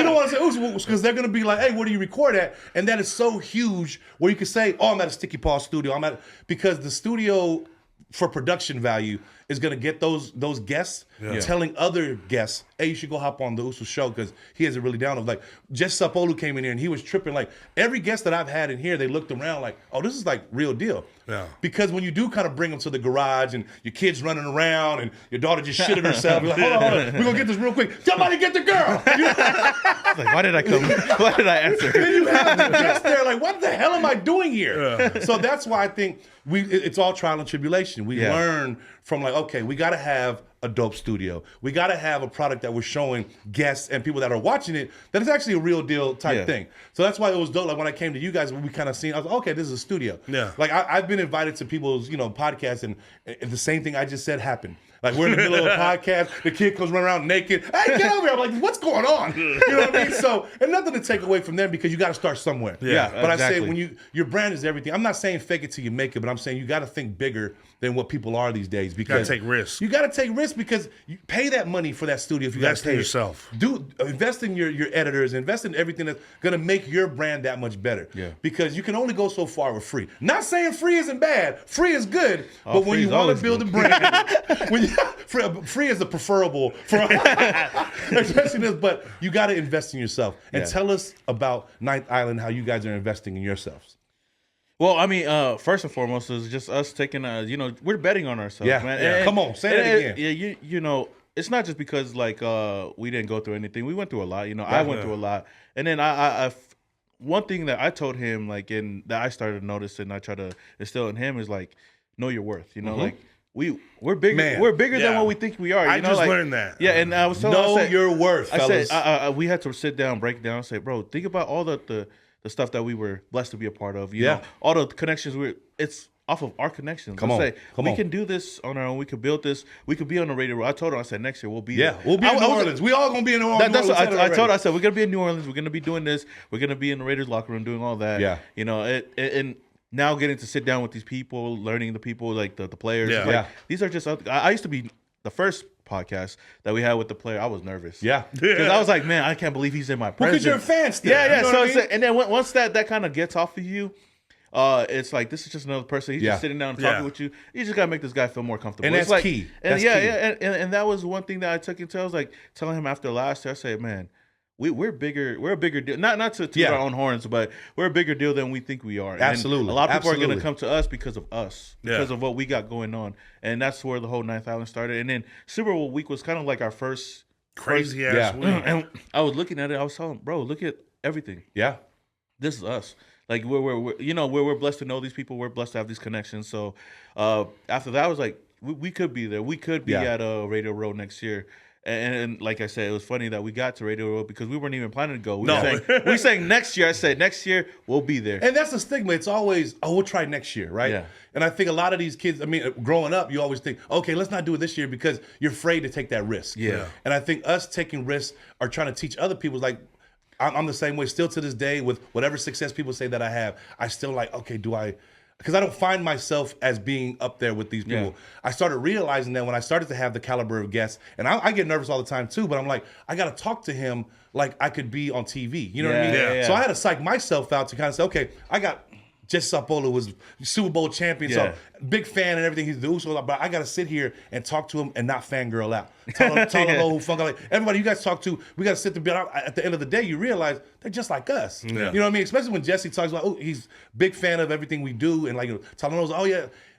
don't want to say, because they're going to be like, hey, where do you record at? And that is so huge where you can say, oh, I'm at a Sticky Paw studio. Because the studio for production value is going to get those guests telling other guests, hey, you should go hop on the Uso show because he has it really down. Like, Jess Sapolu came in here and he was tripping. Like, every guest that I've had in here, they looked around like, oh, this is like real deal. Yeah. Because when you do kind of bring them to the garage and your kid's running around and your daughter just shitting herself, you're like, hold on, we're going to get this real quick. Somebody get the girl. You know? Like, why did I come? Why did I answer? Then you have the guests there like, what the hell am I doing here? Yeah. So that's why I think it's all trial and tribulation. We learn from like, okay, we got to have a dope studio. We got to have a product that we're showing guests and people that are watching it that is actually a real deal type thing. So that's why it was dope. Like when I came to you guys, we kind of seen, I was like, okay, this is a studio. Yeah. Like I've been invited to people's, podcasts and the same thing I just said happened. Like we're in the middle of a podcast, the kid comes running around naked. Hey, get over here! I'm like, what's going on? You know what I mean? So, and nothing to take away from them because you got to start somewhere. Yeah, but exactly. I say when your brand is everything. I'm not saying fake it till you make it, but I'm saying you got to think bigger than what people are these days. Because you got to take risks. You got to take risks because you pay that money for that studio. If you got to pay yourself, invest in your editors, invest in everything that's gonna make your brand that much better. Yeah. Because you can only go so far with free. Not saying free isn't bad. Free is good, but when you want to build a brand, free is the preferable for especially this. But you got to invest in yourself. And tell us about Ninth Island, how you guys are investing in yourselves. Well, I mean, first and foremost is just us taking we're betting on ourselves, man. Yeah. Come on, say that again. Yeah, it's not just because like we didn't go through anything. We went through a lot. I went through a lot, and then I one thing that I told him that I started to notice and I try to instill in him is like, know your worth. Like we're bigger. Man, we're bigger than what we think we are. I just learned that. Yeah, and I was telling your worth, fellas. I said we had to sit down, break down, and say, bro, think about all the stuff that we were blessed to be a part of. You know, all the connections it's off of our connections. Come on. We can do this on our own. We could build this. We could be on the radio. I told her, I said, next year we'll be there. We'll be in New Orleans. We all going to be in New Orleans. That's what I told her. I said, we're going to be in New Orleans. We're going to be doing this. We're going to be in the Raiders locker room doing all that. Yeah. And now getting to sit down with these people, learning the people, like the players. Yeah. These are just, I used to be the first podcast that we had with the player. I was nervous. Yeah. Because I was like, man, I can't believe he's in my presence. Because you're a fan still. Yeah. You know and then once that kind of gets off of you, it's like this is just another person. He's just sitting down and talking with you. You just gotta make this guy feel more comfortable. And that's key. And key. And that was one thing that I took into. I was like telling him after last year, I said, man, we're bigger. We're a bigger deal. Not to toot our own horns, but we're a bigger deal than we think we are. Absolutely. And a lot of people are gonna come to us because of us, because of what we got going on, and that's where the whole Ninth Island started. And then Super Bowl week was kind of like our first crazy ass week. And I was looking at it. I was telling him, bro, look at everything. Yeah, this is us. Like we're blessed to know these people. We're blessed to have these connections. So after that, I was like, we could be there. We could be at Radio Row next year. And like I said, it was funny that we got to Radio Row because we weren't even planning to go. We were saying next year. I said next year we'll be there. And that's the stigma. It's always, we'll try next year, right? Yeah. And I think a lot of these kids, I mean, growing up, you always think, okay, let's not do it this year because you're afraid to take that risk. Yeah. And I think us taking risks are trying to teach other people, like, I'm the same way still to this day with whatever success people say that I have. I still like, okay, because I don't find myself as being up there with these people. Yeah. I started realizing that when I started to have the caliber of guests, and I get nervous all the time too, but I'm like, I got to talk to him like I could be on TV. You know what I mean? Yeah. So I had to psych myself out to kind of say, okay, I got Jesse Sapolu was Super Bowl champion, so big fan and everything he's doing. So, but I got to sit here and talk to him and not fangirl out. Tell him who funk like everybody you guys talk to. We got to sit there. At the end of the day, you realize they're just like us. Yeah. You know what I mean? Especially when Jesse talks about, he's big fan of everything we do, and like Talano's,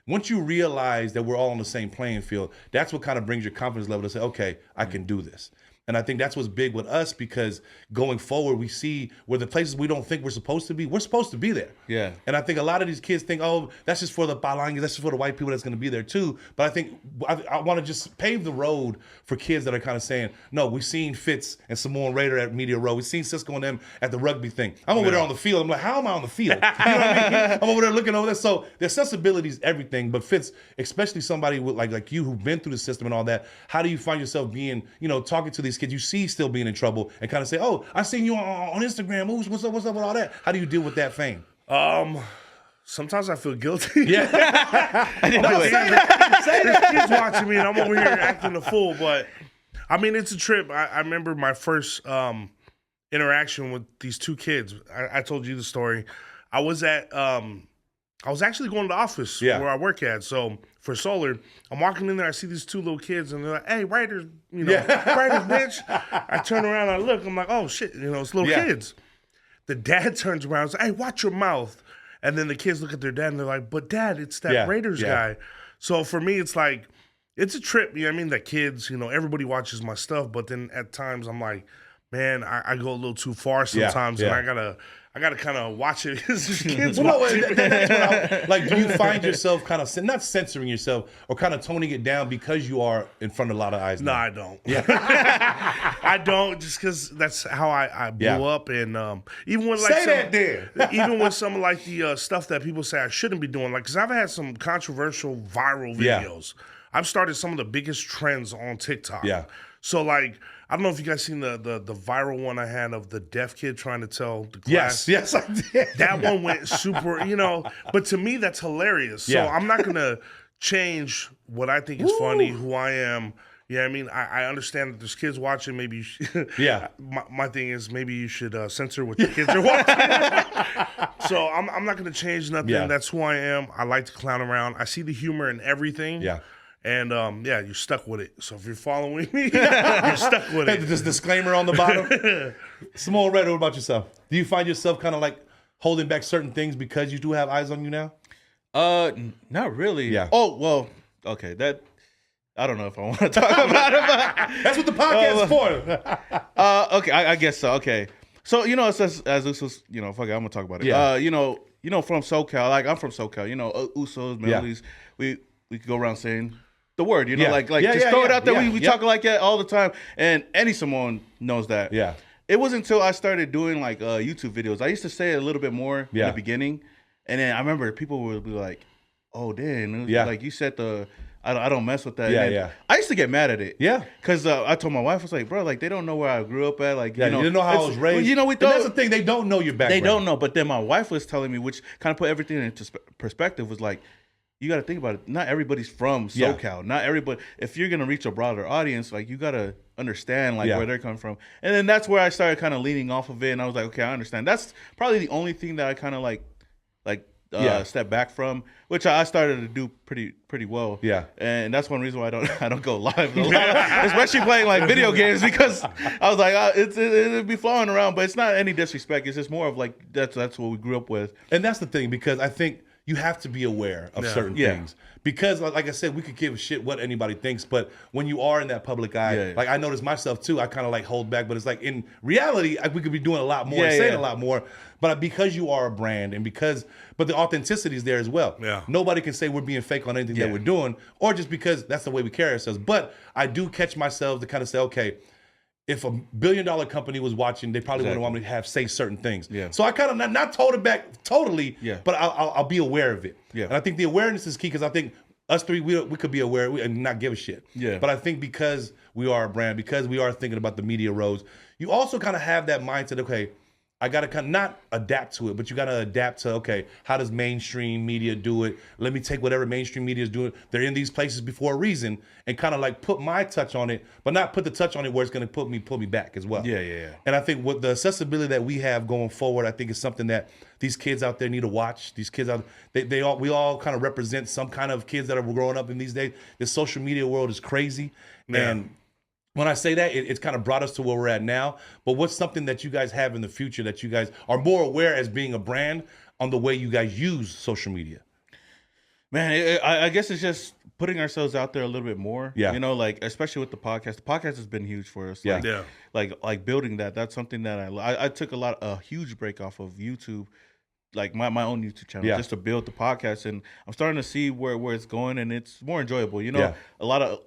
Once you realize that we're all on the same playing field, that's what kind of brings your confidence level to say, okay, I can do this. And I think that's what's big with us, because going forward, we see where the places we don't think we're supposed to be there. Yeah. And I think a lot of these kids think, oh, that's just for the Palangas, that's just for the white people that's going to be there too. But I think I want to just pave the road for kids that are kind of saying, no, we've seen Fitz and Samoan Raider at Media Row. We've seen Cisco and them at the rugby thing. I'm over there on the field. I'm like, how am I on the field? You know what I mean? I'm over there looking over there. So the accessibility is everything. But Fitz, especially somebody with like you who've been through the system and all that, how do you find yourself being, talking to these kids you see still being in trouble and kind of say, oh, I seen you on Instagram. Ooh, what's up with all that? How do you deal with that fame? Sometimes I feel guilty. Yeah. I didn't do it. Say that. There's kids watching me and I'm over here acting a fool. But, I mean, it's a trip. I remember my first interaction with these two kids. I told you the story. I was actually going to the office where I work at. So for Solar, I'm walking in there. I see these two little kids, and they're like, "Hey, writers, writers, bitch." I turn around, I look. I'm like, "Oh shit, it's little kids." The dad turns around and says, "Hey, watch your mouth." And then the kids look at their dad and they're like, "But dad, it's that Raiders guy." So for me, it's like, it's a trip. You know what I mean? That kids, everybody watches my stuff, but then at times I'm like, man, I go a little too far sometimes, and I gotta kind of watch it because kids watching. That's what do you find yourself kind of not censoring yourself or kind of toning it down because you are in front of a lot of eyes? No, I don't. Yeah. I don't, just because that's how I blew up, and even when even with some of like the stuff that people say I shouldn't be doing, like because I've had some controversial viral videos. I've started some of the biggest trends on TikTok. Yeah. So like, I don't know if you guys seen the viral one I had of the deaf kid trying to tell the class. Yes, I did. That one went super, but to me that's hilarious. So I'm not gonna change what I think is funny, who I am. Yeah, I mean, I understand that there's kids watching. Maybe you should, my thing is maybe you should censor what the kids are watching. So I'm not gonna change nothing. Yeah. That's who I am. I like to clown around. I see the humor in everything. Yeah. And, you're stuck with it. So if you're following me, you're stuck with it. This disclaimer on the bottom. Samoan Raider, what about yourself? Do you find yourself kind of like holding back certain things because you do have eyes on you now? Not really. Yeah. Oh, well, okay. That, I don't know if I want to talk about it. But, that's what the podcast is for. Okay, I guess so. Okay. So, as this was, fuck it, I'm going to talk about it. Yeah. From SoCal, like I'm from SoCal, USO'S, Middle we could go around saying the word, just throw it out there. We talk like that all the time, and any Samoan knows that. Yeah. It wasn't until I started doing like YouTube videos. I used to say it a little bit more in the beginning, and then I remember people would be like, "Oh, damn, like you said I don't mess with that." Yeah. I used to get mad at it. Yeah. Because I told my wife, I was like, "Bro, like they don't know where I grew up at. Like, you didn't know how I was raised. Well, that's the thing. They don't know your background. They don't know. But then my wife was telling me, which kind of put everything into perspective, was like, you got to think about it. Not everybody's from SoCal. Yeah. Not everybody. If you're gonna reach a broader audience, like you gotta understand like where they're coming from. And then that's where I started kind of leaning off of it, and I was like, okay, I understand. That's probably the only thing that I kind of step back from, which I started to do pretty well. Yeah. And that's one reason why I don't go live, especially playing like video games, because I was like, it'd be flowing around, but it's not any disrespect. It's just more of like that's what we grew up with. And that's the thing, because I think you have to be aware of certain things, because like I said, we could give a shit what anybody thinks, but when you are in that public eye, like I notice myself too, I kind of like hold back, but it's like in reality, we could be doing a lot more, saying a lot more, but because you are a brand but the authenticity is there as well. Yeah. Nobody can say we're being fake on anything that we're doing, or just because that's the way we carry ourselves. But I do catch myself to kind of say, okay, if a $1 billion company was watching, they probably wouldn't want me to say certain things. Yeah. So I kind of not told it back totally, but I'll be aware of it. Yeah. And I think the awareness is key, because I think us three, we could be aware and not give a shit. Yeah. But I think because we are a brand, because we are thinking about the media roads, you also kind of have that mindset, okay, I got to kind of not adapt to it, but you got to adapt to, okay, how does mainstream media do it? Let me take whatever mainstream media is doing. They're in these places before a reason, and kind of like put my touch on it, but not put the touch on it where it's going to pull me back as well. Yeah. And I think what the accessibility that we have going forward, I think is something that these kids out there need to watch. These kids out, we all kind of represent some kind of kids that are growing up in these days. The social media world is crazy. Yeah. And when I say that, it's kind of brought us to where we're at now. But what's something that you guys have in the future that you guys are more aware as being a brand on the way you guys use social media? Man, I guess it's just putting ourselves out there a little bit more. Yeah. You know, like especially with the podcast. The podcast has been huge for us. Yeah. Like building that. That's something that I took a huge break off of YouTube, like my own YouTube channel, just to build the podcast, and I'm starting to see where it's going, and it's more enjoyable. You know, a lot of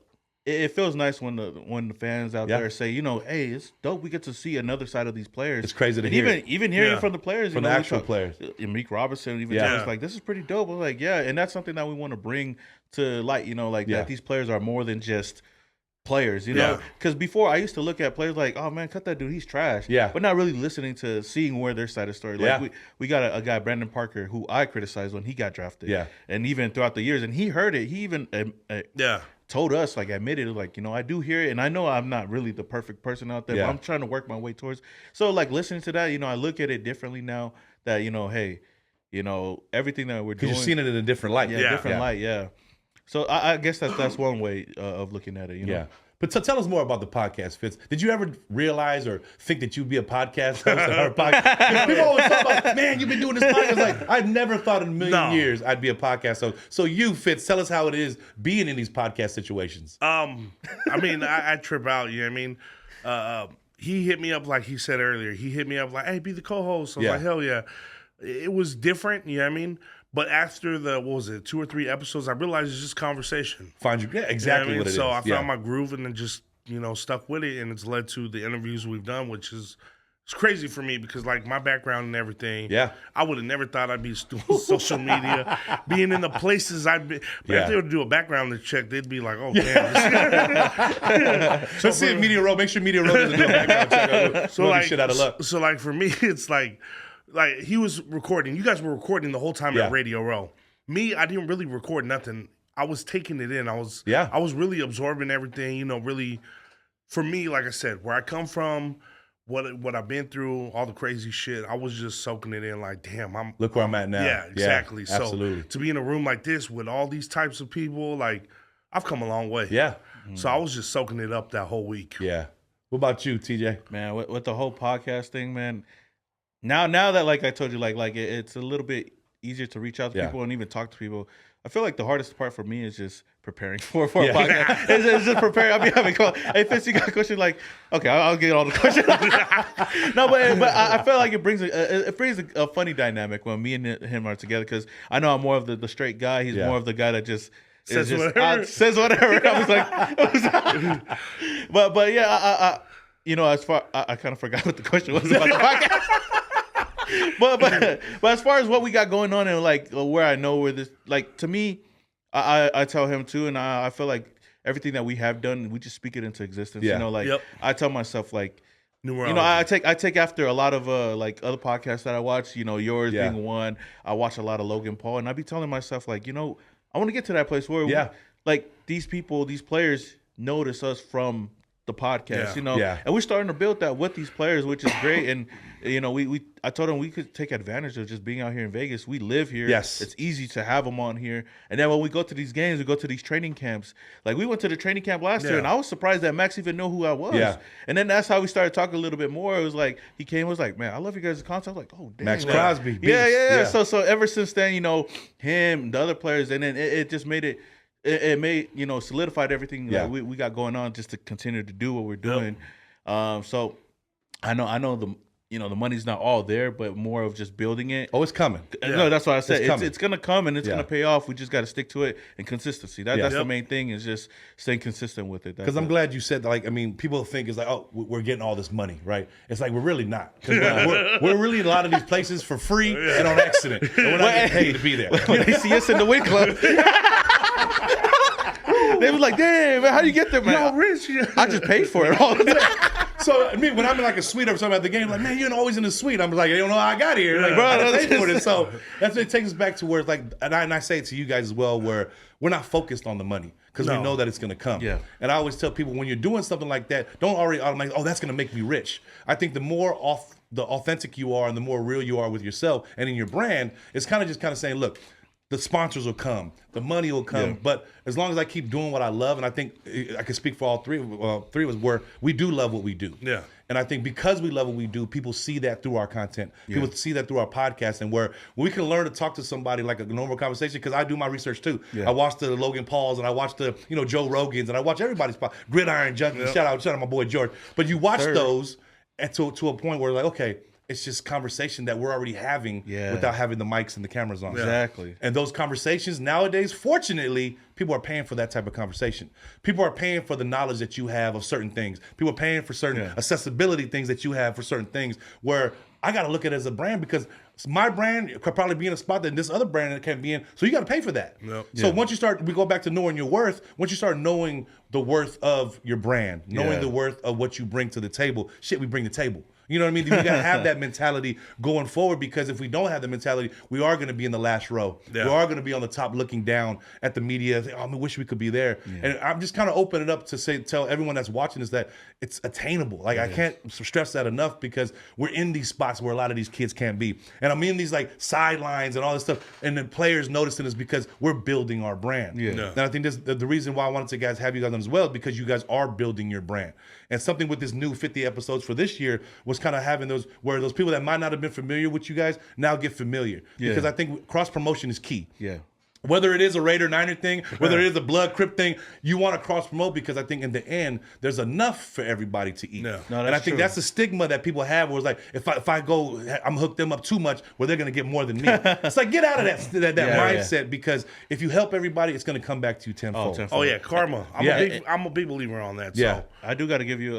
it feels nice when the fans out there say, you know, hey, it's dope. We get to see another side of these players. It's crazy to hear. Even hearing from the players, from the actual players. Meek Robinson, even was like, this is pretty dope. I was like, yeah, and that's something that we want to bring to light. You know, like that these players are more than just players, you know, because before I used to look at players like, oh man, cut that dude, he's trash. But not really listening to seeing where their side of the story. Like we got a guy, Brandon Parker, who I criticized when he got drafted. And even throughout the years, and he heard it. He even told us, like, admitted, like, you know, I do hear it, and I know I'm not really the perfect person out there, but I'm trying to work my way towards. So like listening to that, you know, I look at it differently now. That, you know, hey, you know, everything that we're doing, you've seen it in a different light. Different light. So I guess that's one way of looking at it. You know? But tell us more about the podcast, Fitz. Did you ever realize or think that you'd be a podcast host or a podcast? People always talk about, man, you've been doing this podcast. Like, I've never thought in a million years I'd be a podcast host. So you, Fitz, tell us how it is being in these podcast situations. I mean, I trip out. You know what I mean? He hit me up, like he said earlier. He hit me up like, hey, be the co-host. I was like, hell yeah. It was different. You know what I mean? But after the, 2 or 3 episodes, I realized it's just conversation. Find you, exactly what it is. So I found my groove and then just, you know, stuck with it. And it's led to the interviews we've done, which is it's crazy for me because, like, my background and everything, I would have never thought I'd be doing social media, being in the places I've been. But if they were to do a background check, they'd be like, oh, damn. So see Media Row. Make sure Media Row doesn't do a background check. So, like, shit out of luck. So, like, for me, it's like he was recording. You guys were recording the whole time at Radio Row. Me, I didn't really record nothing. I was taking it in. I was really absorbing everything. You know, really, for me, like I said, where I come from, what I've been through, all the crazy shit, I was just soaking it in. Like, damn, look where I'm at now. Yeah, exactly. Yeah, absolutely. So to be in a room like this with all these types of people, like, I've come a long way. Yeah. So I was just soaking it up that whole week. Yeah. What about you, TJ? Man, with the whole podcast thing, man. Now that, like I told you, like it's a little bit easier to reach out to people and even talk to people. I feel like the hardest part for me is just preparing for a podcast. It's just preparing. I'll be having call. Hey, Fitz, you got a question? Like, okay, I'll get all the questions. No, but I feel like it brings a funny dynamic when me and him are together, because I know I'm more of the straight guy. He's more of the guy that just says whatever. I was like, but yeah, I you know, I kind of forgot what the question was about the podcast. But as far as what we got going on and like where I know where this, like, to me, I tell him too, and I feel like everything that we have done, we just speak it into existence. You know, like I tell myself, like, numerology. You know, I take after a lot of like other podcasts that I watch. You know, yours being one. I watch a lot of Logan Paul, and I be telling myself, like, you know, I want to get to that place where we, like, these people, these players notice us from the podcast, you know, and we're starting to build that with these players, which is great. And you know, I told them we could take advantage of just being out here in Vegas. We live here. It's easy to have them on here. And then when we go to these games, we go to these training camps. Like, we went to the training camp last year, and I was surprised that Max even knew who I was. And then that's how we started talking a little bit more. It was like, he came, was like, man, I love you guys' content. I was like, oh, damn. Max Crosby. Yeah. So ever since then, you know, him, the other players, and then it just made it. It made, you know, solidified everything that we got going on just to continue to do what we're doing. So I know the, you know, the money's not all there, but more of just building it. Oh, it's coming. No, that's what I said. It's going to come, and it's going to pay off. We just got to stick to it, and consistency. That's the main thing, is just staying consistent with it. Because I'm glad you said that. Like, I mean, people think it's like, oh, we're getting all this money, right? It's like, we're really not. We're really in a lot of these places for free and on accident. And we're not getting paid to be there. When they see us in the win club, they was like, damn, man, how do you get there, man? Yo, Rich. I just paid for it all the time. So, I mean, when I'm in like a suite or something at the game, like, man, you're always in the suite. I'm like, you don't know how I got here. Like, bro, I paid for it. So that's what it takes us back to where it's like, and I say it to you guys as well, where we're not focused on the money, because we know that it's going to come. And I always tell people, when you're doing something like that, don't already automatically, oh, that's going to make me rich. I think the more authentic you are and the more real you are with yourself and in your brand, it's kind of saying, look, the sponsors will come, the money will come. But as long as I keep doing what I love, and I think I can speak for all three of us, where we do love what we do. Yeah. And I think because we love what we do, people see that through our content. People see that through our podcast, and where we can learn to talk to somebody like a normal conversation. Because I do my research too. I watch the Logan Pauls, and I watch the Joe Rogans, and I watch everybody's Gridiron Junkie. Shout out my boy George. But you watch those, and to a point where like, okay, it's just conversation that we're already having without having the mics and the cameras on. Exactly. And those conversations nowadays, fortunately, people are paying for that type of conversation. People are paying for the knowledge that you have of certain things. People are paying for certain accessibility things that you have for certain things, where I got to look at it as a brand, because my brand could probably be in a spot that this other brand can't be in. So you got to pay for that. So once you start, we go back to knowing your worth. Once you start knowing the worth of your brand, knowing the worth of what you bring to the table, we bring the table. You know what I mean? We got to have that mentality going forward, because if we don't have the mentality, we are going to be in the last row. We are going to be on the top looking down at the media. Oh, I wish we could be there. And I'm just kind of opening it up to tell everyone that's watching is that it's attainable. Like I can't stress that enough, because we're in these spots where a lot of these kids can't be. And I'm in these like sidelines and all this stuff. And the players noticing is because we're building our brand. And I think this, the reason why I wanted to have you guys on as well, is because you guys are building your brand. And something with this new 50 episodes for this year was kind of having those, where those people that might not have been familiar with you guys now get familiar. Because I think cross promotion is key. Whether it is a Raider Niner thing, whether it is a Blood Crip thing, you want to cross promote, because I think in the end there's enough for everybody to eat. And I think that's the stigma that people have, where it's like, if I go, I'm hook them up too much, where they're gonna get more than me. It's like, get out of that mindset, because if you help everybody, it's gonna come back to you tenfold. Oh yeah, karma. I'm a big believer on that. So I do got to give you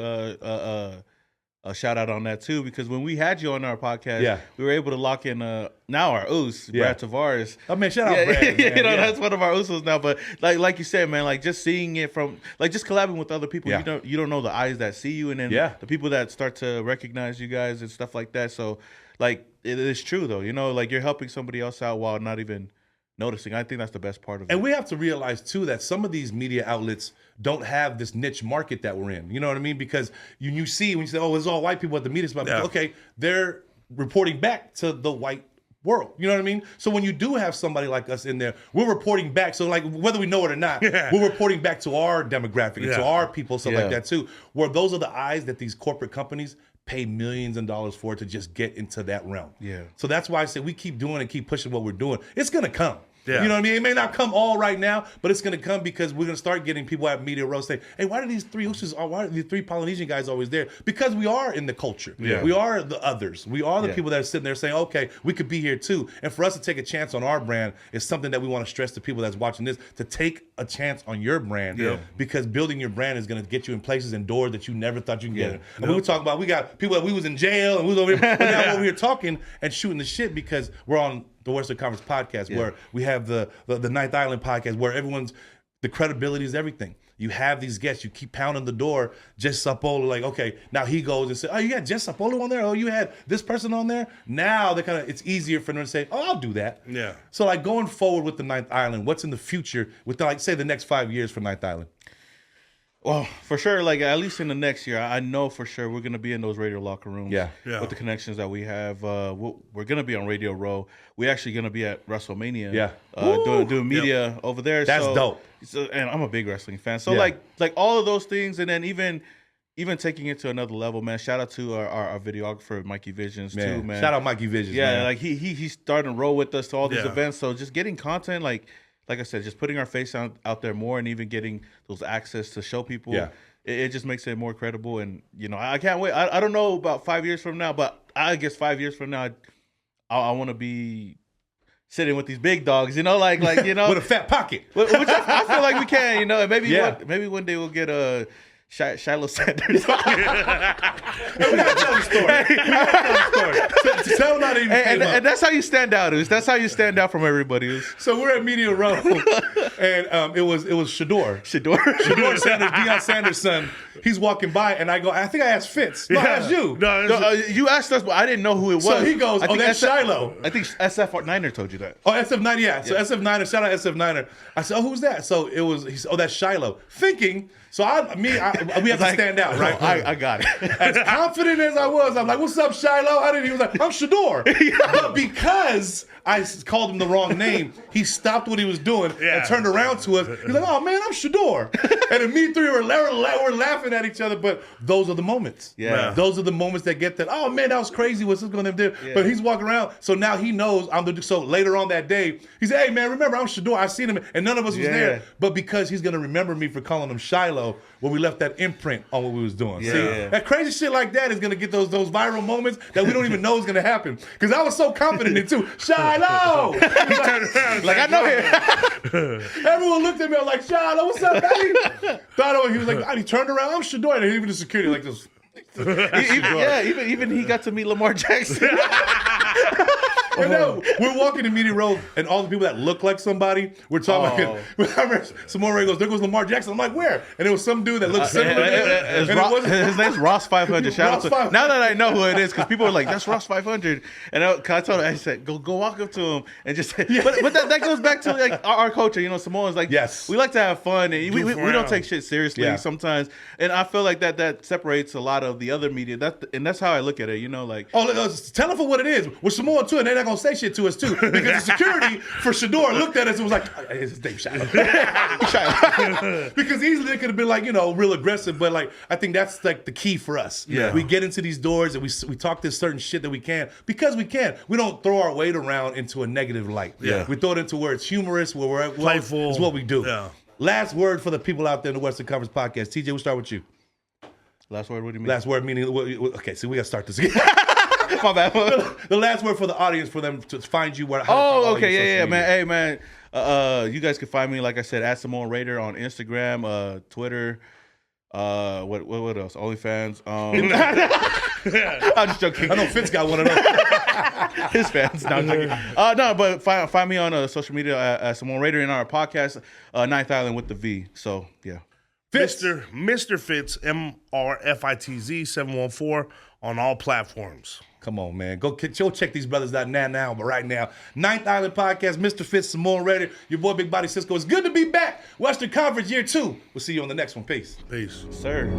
a shout out on that too, because when we had you on our podcast, we were able to lock in now our USO'S, Brad Tavares. Oh man, shout out Brad. That's one of our USO'S now. But like you said, man, like just seeing it from, like just collabing with other people, you don't know the eyes that see you, and then the people that start to recognize you guys and stuff like that. So like it is true though, like you're helping somebody else out while not even noticing. I think that's the best part of it. And we have to realize too that some of these media outlets don't have this niche market that we're in. You know what I mean? Because you see, when you say, oh, it's all white people at the media spot, okay, they're reporting back to the white world. You know what I mean? So when you do have somebody like us in there, we're reporting back. So like, whether we know it or not, we're reporting back to our demographic, to our people, stuff like that too, where those are the eyes that these corporate companies pay millions of dollars for, to just get into that realm. So that's why I say we keep doing and keep pushing what we're doing. It's going to come. You know what I mean? It may not come all right now, but it's going to come, because we're going to start getting people at Media Row saying, hey, why are these three USO'S, why are these three Polynesian guys always there? Because we are in the culture. We are the others. We are the people that are sitting there saying, okay, we could be here too. And for us to take a chance on our brand is something that we want to stress to people that's watching this, to take a chance on your brand, because building your brand is going to get you in places and doors that you never thought you could get in. And we were talking about, we got people that we was in jail, and we was over here, but now over here talking and shooting the shit, because we're on the Western Conference podcast, where we have the Ninth Island podcast, where the credibility is everything. You have these guests, you keep pounding the door. Jess Sapolo, like, okay, now he goes and says, oh, you got Jess Sapolo on there? Oh, you had this person on there? Now it's easier for them to say, oh, I'll do that. So like going forward with the Ninth Island, what's in the future with like, say, the next 5 years for Ninth Island? Well, for sure, like at least in the next year, I know for sure we're going to be in those radio locker rooms with the connections that we have. We're going to be on Radio Row. We're actually going to be at Wrestlemania doing media over there. That's dope. So, and I'm a big wrestling fan. So like all of those things, and then even taking it to another level, man. Shout out to our videographer, Mikey Visions, too, man. Shout out Mikey Visions, man. Like he's starting to roll with us to all these events. So just getting content, like I said, just putting our face out there more, and even getting those access to show people, it just makes it more credible. And, I can't wait. I don't know about 5 years from now, but I guess 5 years from now, I want to be sitting with these big dogs, with a fat pocket. Which I feel like we can, and maybe one day we'll get a Shiloh Sanders. We gotta tell the story. Tell not even. And that's how you stand out. That's how you stand out from everybody. So we're at Media Row, and it was Shador Sanders, Deion Sanders' son. He's walking by, and I think I asked Fitz. No, I asked you. No, you asked us, but I didn't know who it was. So he goes, that's Shiloh. I think SF Niner told you that. Oh, SF Niner, So SF Niner, shout out SF Niner. I said, oh, who's that? So he said, oh, that's Shiloh. Thinking So we have to stand out, right? I got it. As confident as I was, I'm like, "What's up, Shiloh?" He was like, "I'm Shador." But because I called him the wrong name, he stopped what he was doing and turned around to us. He's like, "Oh man, I'm Shador." And then me three were laughing at each other. But those are the moments. Yeah. Those are the moments that get that. Oh man, that was crazy. What's this going to do? Yeah. But he's walking around, so now he knows I'm the. So later on that day, he said, "Hey man, remember I'm Shador. I seen him, and none of us was there." But because he's gonna remember me for calling him Shiloh, when we left that imprint on what we was doing. Yeah. See, that crazy shit like that is gonna get those viral moments that we don't even know is gonna happen. Because I was so confident in it too. Shiloh! Like I know him. Everyone looked at me, I was like, Shiloh, what's up, buddy? He was like, he turned around, I'm Shador, and even the security like this. Even he got to meet Lamar Jackson. And then we're walking in Media Road, and all the people that look like somebody, we're talking about. Samoan goes, "There goes Lamar Jackson." I'm like, "Where?" And it was some dude that looked similar. His name's Ross 500. Shout out to now that I know who it is, because people are like, "That's Ross 500," and I told him, I said, "Go walk up to him and just." But that goes back to like our culture, Samoans like we like to have fun and we don't take shit seriously sometimes, and I feel like that separates a lot of the other media. That's how I look at it. Tell them for what it is. We're Samoan too, and they're not gonna say shit to us too, because the security for Shador looked at us and was like, "It's Dave Shiloh." Because easily they could have been like, real aggressive, but like I think that's like the key for us. Yeah. We get into these doors and we talk this certain shit that we can because we can. We don't throw our weight around into a negative light. Yeah. We throw it into where it's humorous, where we're playful. It's what we do. Yeah. Last word for the people out there in the Western Conference podcast. TJ, we'll start with you. Last word, what do you mean? Last word meaning, okay, so we got to start this again. My bad. The last word for the audience, for them to find you. Man. Hey, man. You guys can find me, like I said, at Samoan Raider on Instagram, Twitter. What else? OnlyFans. I'm just joking. I know Fitz got one of those. His fans. No, I'm joking. No, but find me on social media at Samoan Raider, in our podcast, Ninth Island with the V. So yeah. Fitz. Mr. Fitz, MRFITZ 714 on all platforms. Come on, man. Go check these brothers out now, but right now. Ninth Island Podcast, Mr. Fitz, Samoan Raider, your boy Big Body Cisco. It's good to be back. Western Conference year 2. We'll see you on the next one. Peace. Peace. Sir.